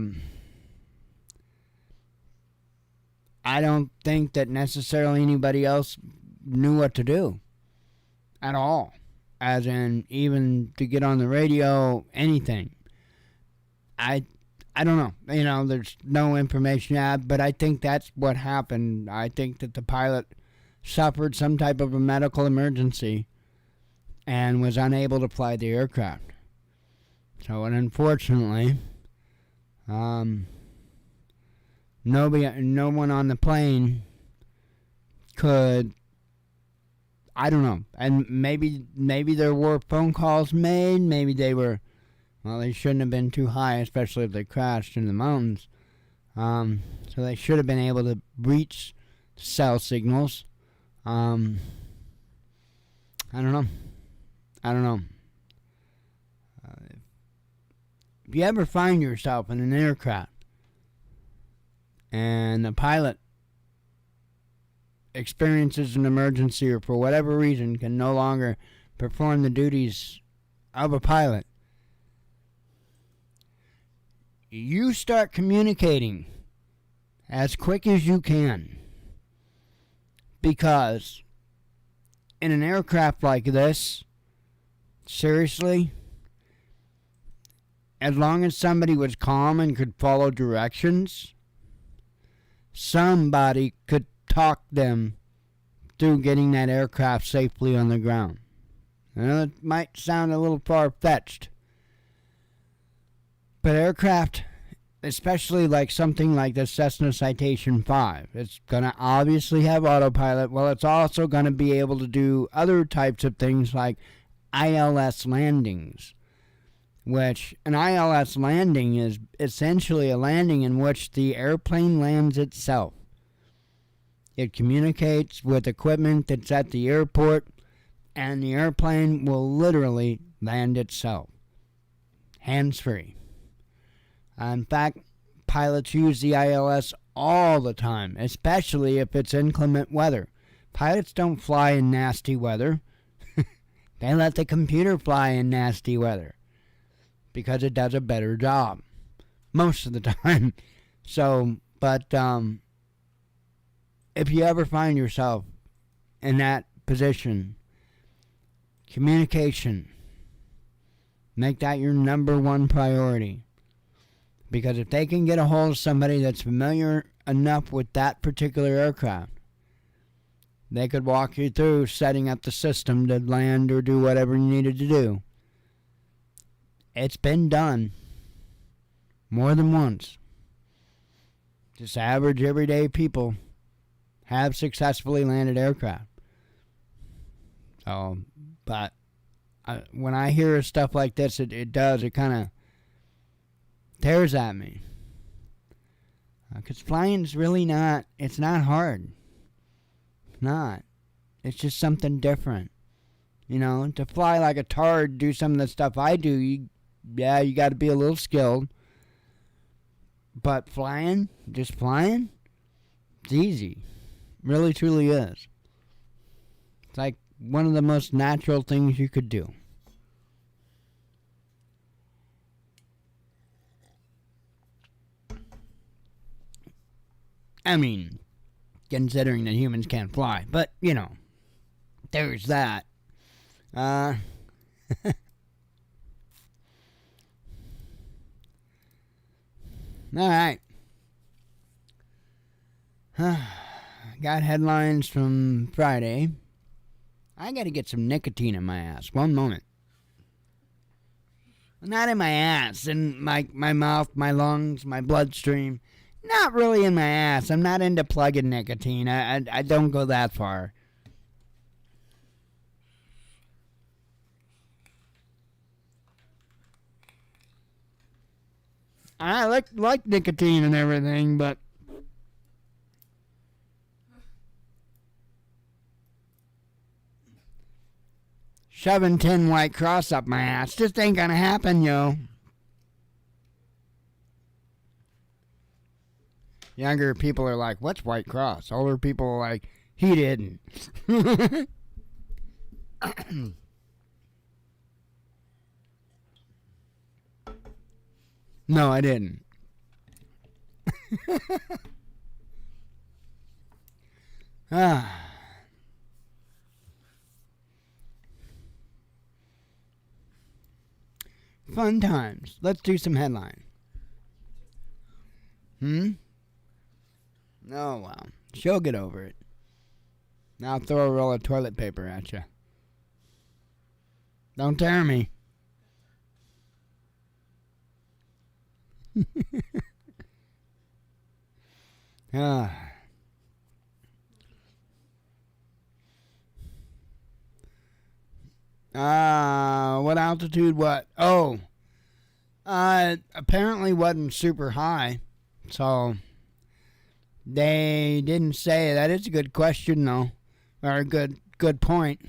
don't think that necessarily anybody else knew what to do at all, as in even to get on the radio, anything. I don't know. There's no information yet, but I think that's what happened. I think that the pilot suffered some type of a medical emergency and was unable to fly the aircraft. So, and unfortunately, no one on the plane could, I don't know, and maybe there were phone calls made, maybe they shouldn't have been too high, especially if they crashed in the mountains, so they should have been able to reach cell signals. I don't know. If you ever find yourself in an aircraft and the pilot experiences an emergency or for whatever reason can no longer perform the duties of a pilot, you start communicating as quick as you can, because in an aircraft like this, seriously, as long as somebody was calm and could follow directions, somebody could talk them through getting that aircraft safely on the ground. It might sound a little far-fetched, but aircraft, especially like something like the Cessna Citation 5, it's going to obviously have autopilot. Well, it's also going to be able to do other types of things like ILS landings, which an ILS landing is essentially a landing in which the airplane lands itself. It communicates with equipment that's at the airport, and the airplane will literally land itself, hands-free. In fact, pilots use the ILS all the time, especially if it's inclement weather. Pilots don't fly in nasty weather. They let the computer fly in nasty weather because it does a better job most of the time. So, but if you ever find yourself in that position, communication, make that your number one priority. Because if they can get a hold of somebody that's familiar enough with that particular aircraft, they could walk you through setting up the system to land or do whatever you needed to do. It's been done more than once. Just average, everyday people have successfully landed aircraft. So, but when I hear stuff like this, it kind of tears at me. Because flying's really not, it's not hard. It's not. It's just something different. You know, to fly like a tard, do some of the stuff I do, you got to be a little skilled. But flying, just flying, it's easy. Really, truly is. It's like one of the most natural things you could do. I mean, considering that humans can't fly. But, you know, there's that. All right. Got headlines from Friday. I got to get some nicotine in my ass. One moment. Not in my ass, in my mouth, my lungs, my bloodstream. Not really in my ass. I'm not into plugging nicotine. I don't go that far. I like nicotine and everything, but shoving 10 White Cross up my ass just ain't gonna happen, yo. Younger people are like, what's White Cross? Older people are like, he didn't. No, I didn't. Fun times. Let's do some headline. Oh, well. She'll get over it. Now I'll throw a roll of toilet paper at you. Don't tear me. What altitude? What? Oh, apparently wasn't super high, so they didn't say. That is a good question, though, or a good point.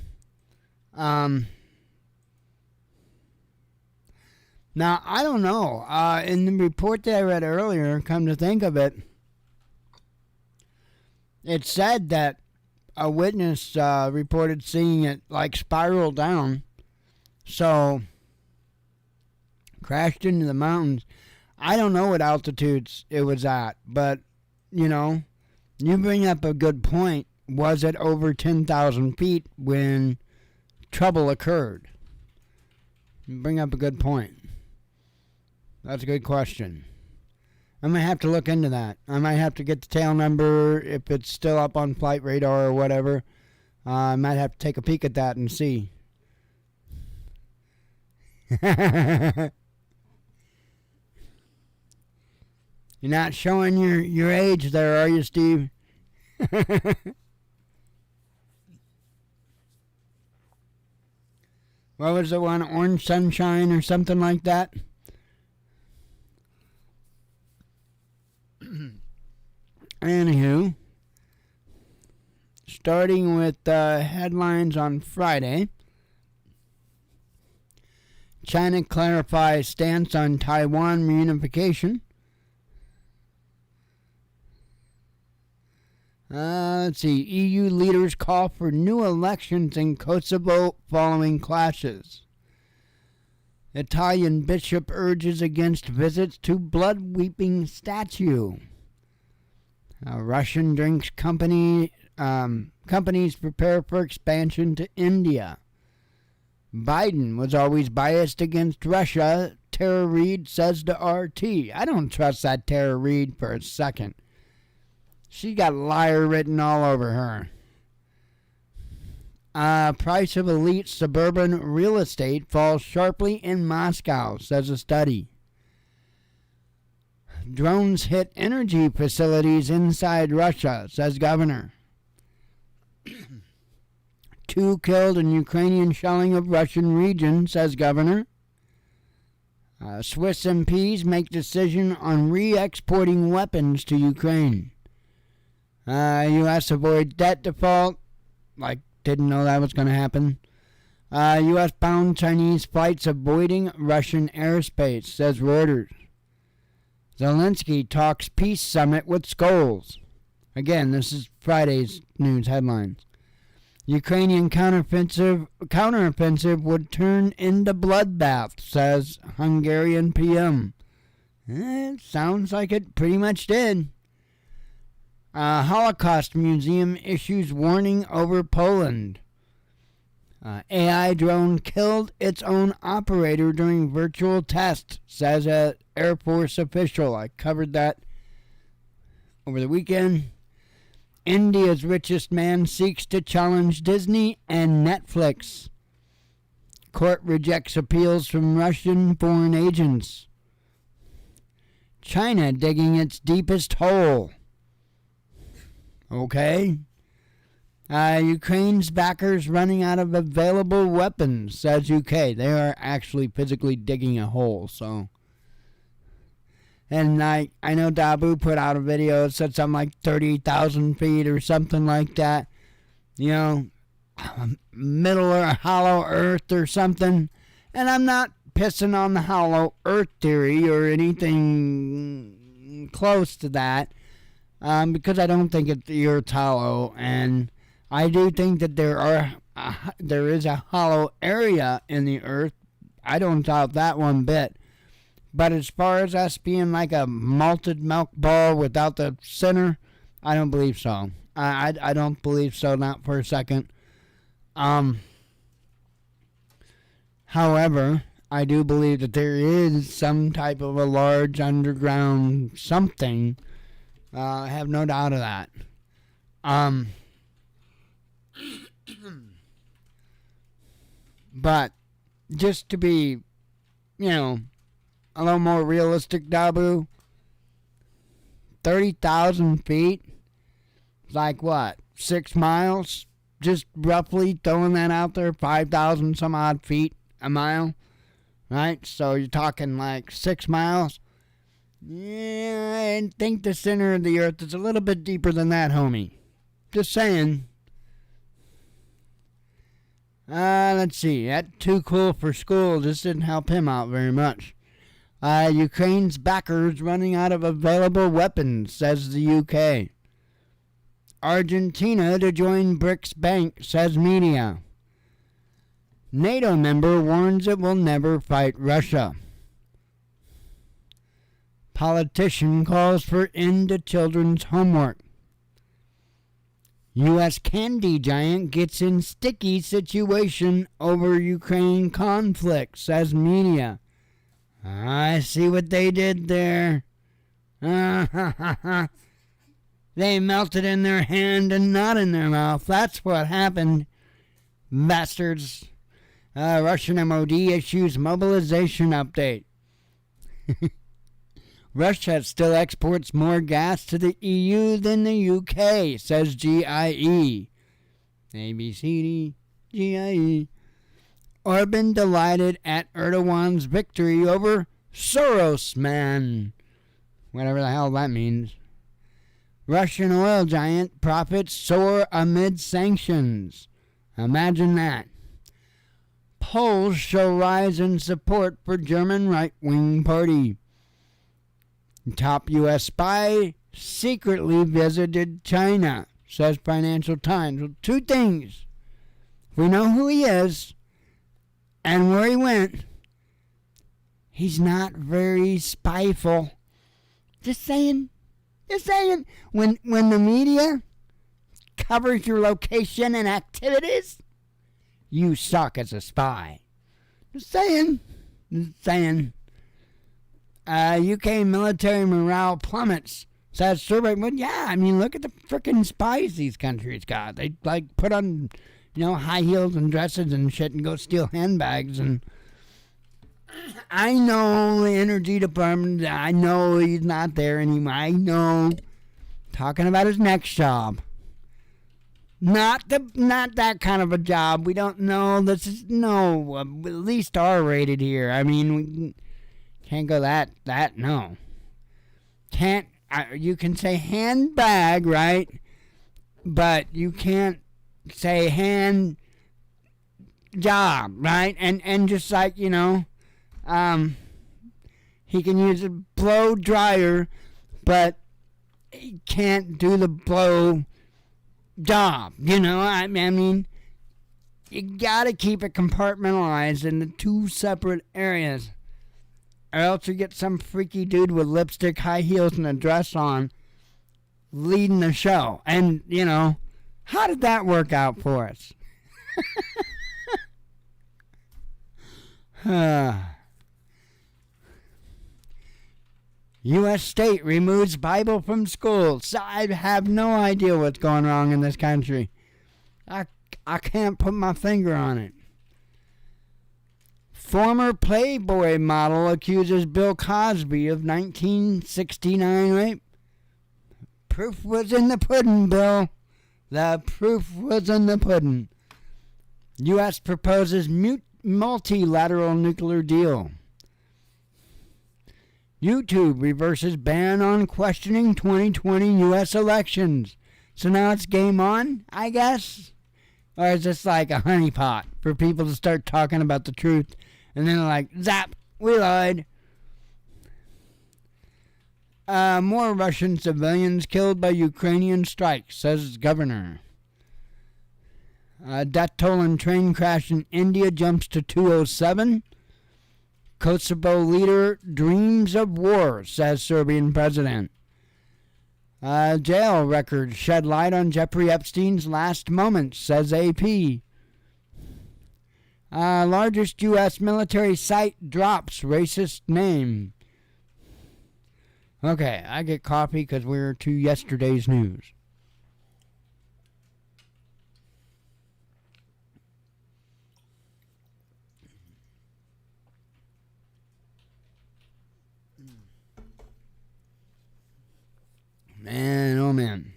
Now, I don't know. In the report that I read earlier, come to think of it, it said that a witness reported seeing it like spiral down. So, crashed into the mountains. I don't know what altitudes it was at, but, you know, you bring up a good point. Was it over 10,000 feet when trouble occurred? You bring up a good point. That's a good question. I might have to look into that. I might have to get the tail number if it's still up on flight radar or whatever. I might have to take a peek at that and see. You're not showing your age there, are you, Steve? What was the one? Orange Sunshine or something like that? Anywho, starting with headlines on Friday. China clarifies stance on Taiwan reunification. Let's see. EU leaders call for new elections in Kosovo following clashes. Italian bishop urges against visits to blood-weeping statue. Russian drinks companies prepare for expansion to India. Biden was always biased against Russia, Tara Reid says to RT. I don't trust that Tara Reid for a second. She got liar written all over her. Price of elite suburban real estate falls sharply in Moscow, says a study. Drones hit energy facilities inside Russia, says governor. 2 killed in Ukrainian shelling of Russian region, says governor. Swiss MPs make decision on re-exporting weapons to Ukraine. U.S. avoids debt default. Didn't know that was going to happen. U.S.-bound Chinese flights avoiding Russian airspace, says Reuters. Zelensky talks peace summit with Scholes. Again, this is Friday's news headlines. Ukrainian counteroffensive would turn into bloodbath, says Hungarian PM. It sounds like it pretty much did. Holocaust Museum issues warning over Poland. AI drone killed its own operator during virtual test, says an Air Force official. I covered that over the weekend. India's richest man seeks to challenge Disney and Netflix. Court rejects appeals from Russian foreign agents. China digging its deepest hole. Okay. Ukraine's backers running out of available weapons, says UK. They are actually physically digging a hole, so. And I know Dabu put out a video that said something like 30,000 feet or something like that. You know, middle or hollow earth or something. And I'm not pissing on the hollow earth theory or anything close to that. Because I don't think the earth's hollow, and I do think that there is a hollow area in the earth. I don't doubt that one bit. But as far as us being like a malted milk ball without the center, I don't believe so. I don't believe so, not for a second. However, I do believe that there is some type of a large underground something. I have no doubt of that. But just to be, a little more realistic, Dabu, 30,000 feet, like what, 6 miles? Just roughly throwing that out there, 5,000 some odd feet a mile, right? So you're talking like 6 miles. Yeah, I think the center of the earth is a little bit deeper than that, homie. Just saying. Let's see. That's too cool for school. This didn't help him out very much. Ukraine's backers running out of available weapons, says the UK. Argentina to join BRICS Bank, says media. NATO member warns it will never fight Russia. Politician calls for end to children's homework. U.S. candy giant gets in sticky situation over Ukraine conflict, says media. I see what they did there. They melted in their hand and not in their mouth. That's what happened. Bastards. Russian MOD issues mobilization update. Russia still exports more gas to the EU than the UK, says GIE. ABCD, GIE. Orban delighted at Erdogan's victory over Soros man. Whatever the hell that means. Russian oil giant profits soar amid sanctions. Imagine that. Polls show rise in support for German right-wing party. Top U.S. spy secretly visited China. says Financial Times. Well, two things. We know who he is and where he went. He's not very spyful. Just saying. Just saying. When the media covers your location and activities, you suck as a spy. Just saying. Just saying. UK military morale plummets, says survey. But yeah, I mean, look at the frickin' spies these countries got. They like put on, high heels and dresses and shit and go steal handbags. And I know the energy department. I know he's not there anymore. I know. Talking about his next job. Not that kind of a job. We don't know. This is at least R-rated here. I mean, we can't go that no. Can't. You can say handbag, right? But you can't say hand job, right? And just like he can use a blow dryer, but he can't do the blow job. I mean, you gotta keep it compartmentalized into two separate areas, or else you get some freaky dude with lipstick, high heels, and a dress on leading the show. And how did that work out for us? U.S. state removes Bible from schools. I have no idea what's going wrong in this country. I can't put my finger on it. Former Playboy model accuses Bill Cosby of 1969 rape. Proof was in the pudding, Bill. The proof was in the pudding. U.S. proposes multilateral nuclear deal. YouTube reverses ban on questioning 2020 U.S. elections. So now it's game on, I guess? Or is this like a honeypot for people to start talking about the truth? And then they're like, zap, we lied. More Russian civilians killed by Ukrainian strikes, says governor. Death toll in train crash in India jumps to 207. Kosovo leader dreams of war, says Serbian president. Jail records shed light on Jeffrey Epstein's last moments, says AP. Largest U.S. military site drops racist name. Okay, I get coffee because we're to yesterday's news. Man, oh man.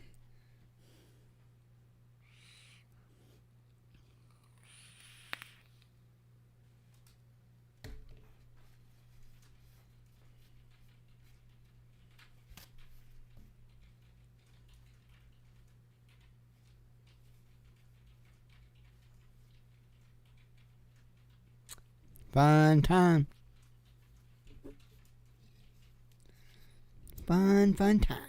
Fun time. Fun times.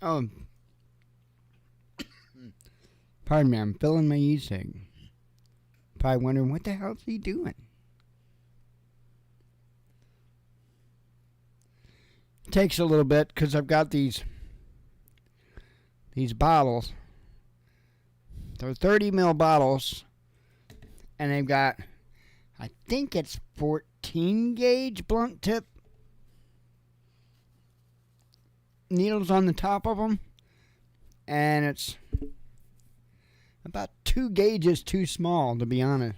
Oh, pardon me, I'm filling my e-cig. Probably wondering, what the hell is he doing? It takes a little bit because I've got these bottles. They're 30 ml bottles, and they've got, I think it's 14 gauge blunt tip needles on the top of them, and it's about 2 gauges too small, to be honest.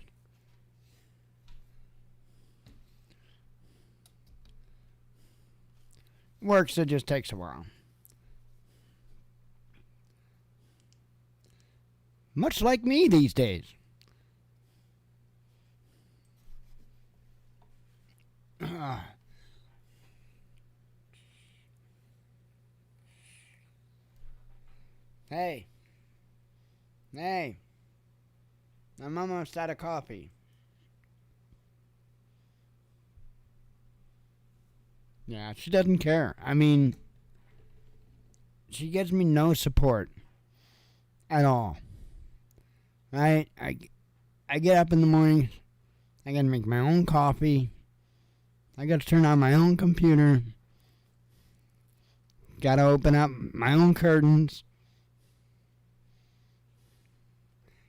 Works, it just takes a while. Much like me these days. Hey. Hey. I'm almost out of coffee. Yeah, she doesn't care. I mean, she gives me no support at all. Right? I get up in the morning. I gotta make my own coffee. I gotta turn on my own computer. Gotta open up my own curtains.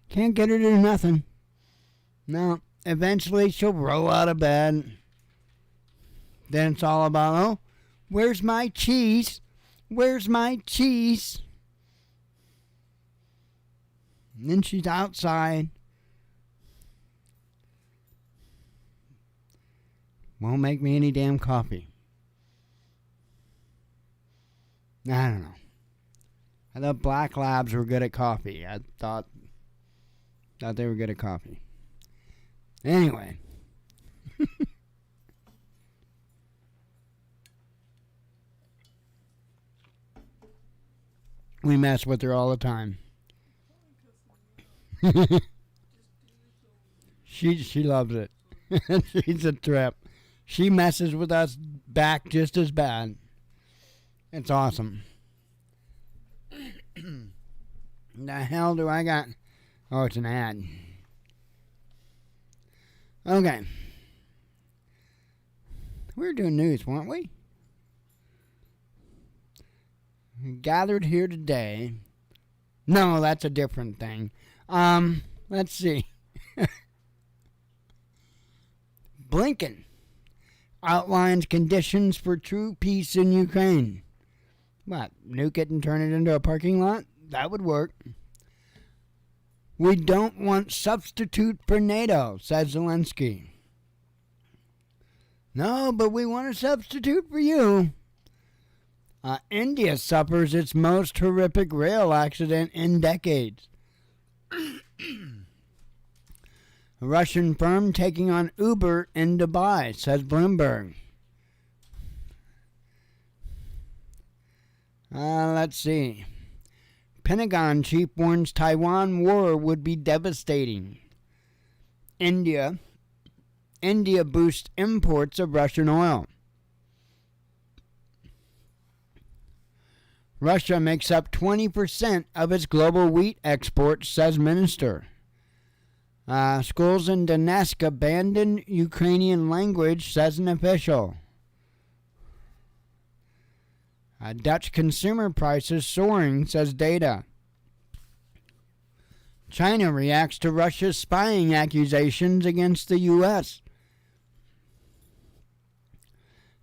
Can't get her to do nothing. No, eventually she'll roll out of bed. Then it's all about, oh, where's my cheese? Where's my cheese? And then she's outside. Won't make me any damn coffee. I don't know. I thought black labs were good at coffee. I thought they were good at coffee. Anyway. We mess with her all the time. She loves it. She's a trip. She messes with us back just as bad. It's awesome. The hell do I got? Oh, it's an ad. Okay. We were doing news, weren't we? Gathered here today. No, that's a different thing. Let's see. Blinken outlines conditions for true peace in Ukraine. What, nuke it and turn it into a parking lot? That would work. We don't want substitute for NATO, says Zelensky. No, but we want a substitute for you. India suffers its most horrific rail accident in decades. A Russian firm taking on Uber in Dubai, says Bloomberg. Let's see. Pentagon chief warns Taiwan war would be devastating. India boosts imports of Russian oil. Russia makes up 20% of its global wheat exports, says minister. Schools in Donetsk abandoned Ukrainian language, says an official. Dutch consumer prices soaring, says data. China reacts to Russia's spying accusations against the U.S.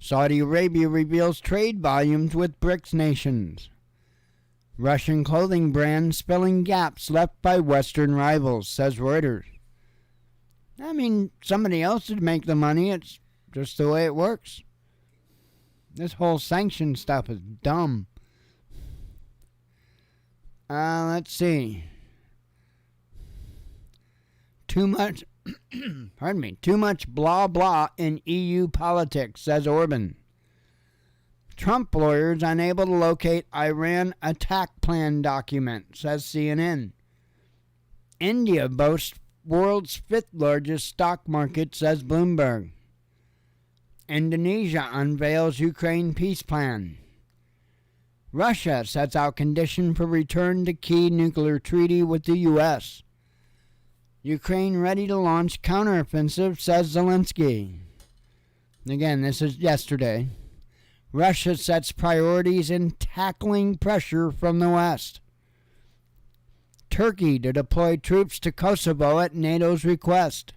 Saudi Arabia reveals trade volumes with BRICS nations. Russian clothing brands filling gaps left by Western rivals, says Reuters. I mean, somebody else would make the money. It's just the way it works. This whole sanction stuff is dumb. Let's see. Too much blah blah in EU politics, says Orban. Trump lawyers unable to locate Iran attack plan document, says CNN. India boasts world's fifth largest stock market, says Bloomberg. Indonesia unveils Ukraine peace plan. Russia sets out condition for return to key nuclear treaty with the U.S. Ukraine ready to launch counteroffensive, says Zelensky. Again, this is yesterday. Russia sets priorities in tackling pressure from the West. Turkey to deploy troops to Kosovo at NATO's request.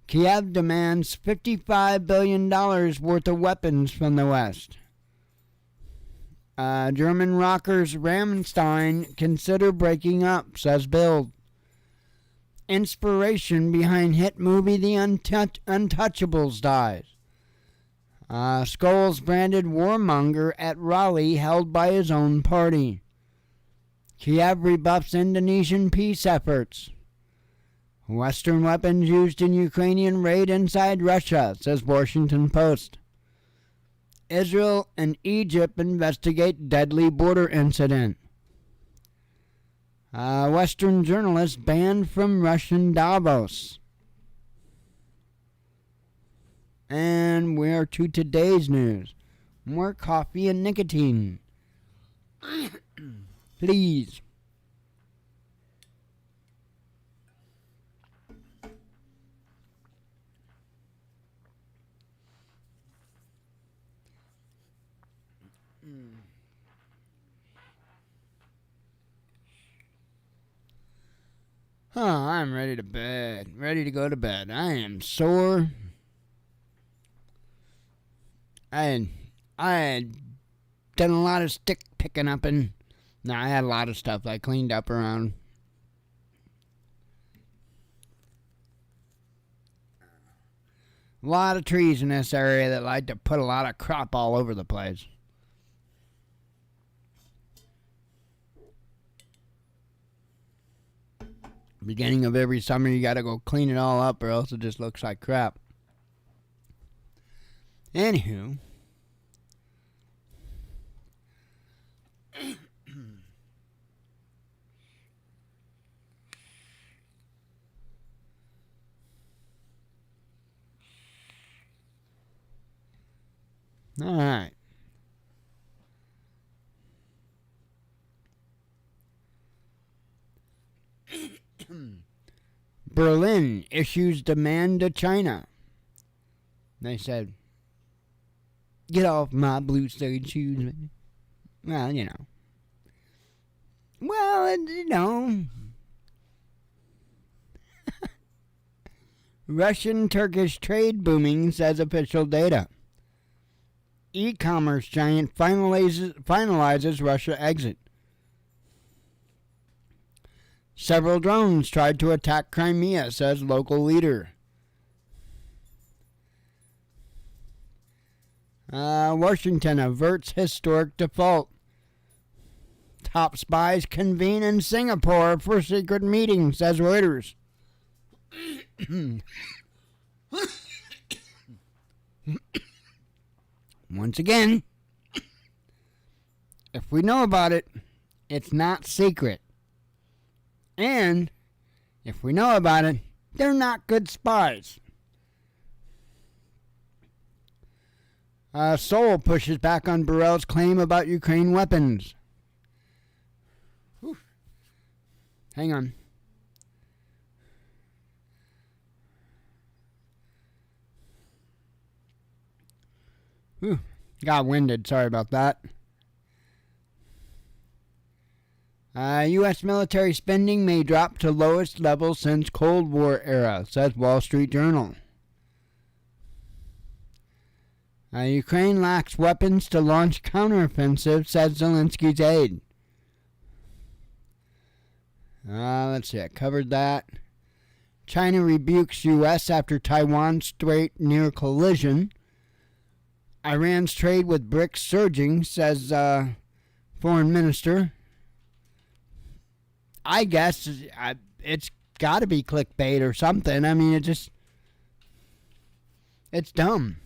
Kiev demands $55 billion worth of weapons from the West. German rockers Rammstein consider breaking up, says Bild. Inspiration behind hit movie The Untouchables dies. Scholes branded warmonger at rally held by his own party. Kiev rebuffs Indonesian peace efforts. Western weapons used in Ukrainian raid inside Russia, says Washington Post. Israel and Egypt investigate deadly border incident. Western journalist banned from Russian Davos. And we're to today's news. More coffee and nicotine. Please. Oh, I'm ready to bed. Ready to go to bed. I am sore. I had done a lot of stick picking up and I had a lot of stuff I cleaned up around. A lot of trees in this area that like to put a lot of crop all over the place. Beginning of every summer, you gotta go clean it all up or else it just looks like crap. Anywho. All right. Berlin issues demand to China. They said, get off my blue suede shoes, man. Well, you know. Well, you know. Russian-Turkish trade booming, says official data. E-commerce giant finalizes Russia exit. Several drones tried to attack Crimea, says local leader. Washington averts historic default. Top spies convene in Singapore for secret meeting, says Reuters. Once again, if we know about it, it's not secret. And if we know about it, they're not good spies. Seoul pushes back on Borrell's claim about Ukraine weapons. Whew. Hang on. Whew. Got winded. Sorry about that. U.S. military spending may drop to lowest level since Cold War era, says Wall Street Journal. Ukraine lacks weapons to launch counteroffensive, says Zelensky's aide. Let's see, I covered that. China rebukes U.S. after Taiwan Strait near collision. Iran's trade with BRICS surging, says foreign minister. I guess it's got to be clickbait or something. I mean, it's dumb.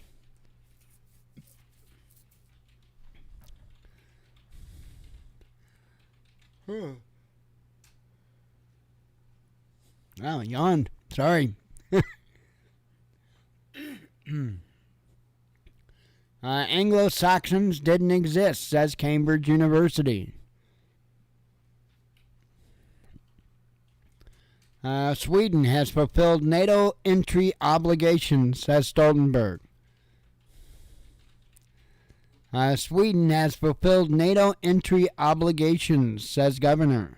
Oh, yawned. Sorry. Anglo-Saxons didn't exist, says Cambridge University. Sweden has fulfilled NATO entry obligations, says Stoltenberg. Sweden has fulfilled NATO entry obligations, says governor.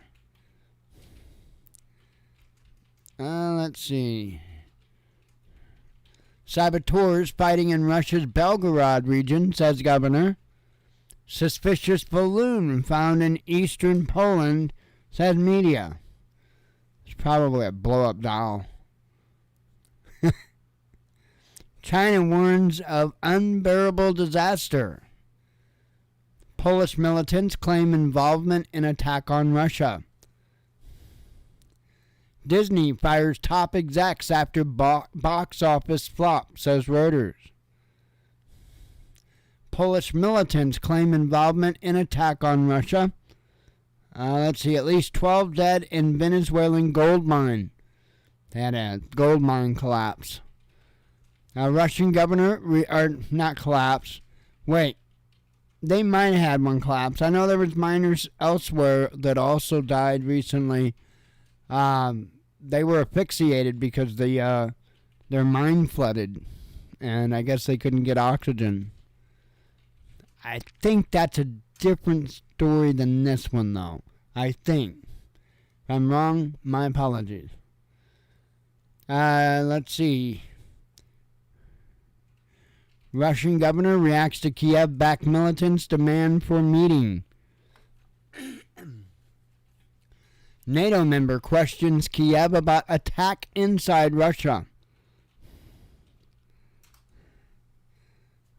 Let's see. Saboteurs fighting in Russia's Belgorod region, says governor. Suspicious balloon found in eastern Poland, says media. It's probably a blow-up doll. China warns of unbearable disaster. Polish militants claim involvement in attack on Russia. Disney fires top execs after box office flop, says Reuters. Polish militants claim involvement in attack on Russia. Let's see, at least 12 dead in Venezuelan gold mine. They had a gold mine collapse. Russian governor, not collapse. Wait, they might have had one collapse. I know there was miners elsewhere that also died recently. They were asphyxiated because their mine flooded, and I guess they couldn't get oxygen. I think that's a different story than this one, though. I think. If I'm wrong, my apologies. Let's see. Russian governor reacts to Kiev-backed militants' demand for meeting. NATO member questions Kiev about attack inside Russia.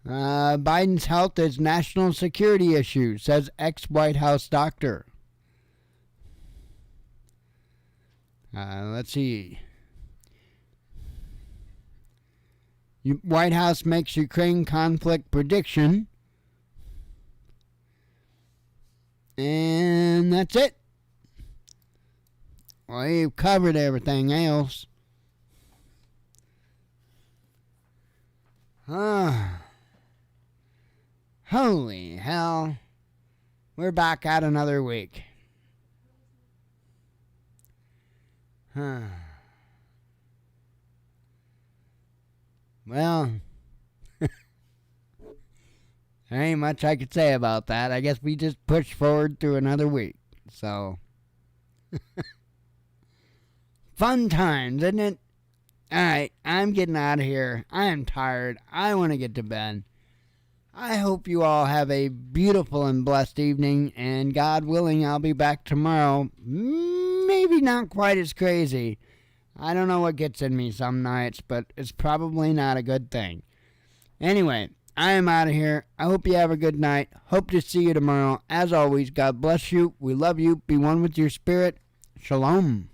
Biden's health is national security issue, says ex-White House doctor. Let's see. White House makes Ukraine conflict prediction. And that's it. Well, you've covered everything else. Holy hell. We're back at another week. Well, there ain't much I could say about that. I guess we just push forward through another week. So, fun times, isn't it? Alright, I'm getting out of here. I am tired. I want to get to bed. I hope you all have a beautiful and blessed evening, and God willing, I'll be back tomorrow. Maybe not quite as crazy. I don't know what gets in me some nights, but it's probably not a good thing. Anyway, I am out of here. I hope you have a good night. Hope to see you tomorrow. As always, God bless you. We love you. Be one with your spirit. Shalom.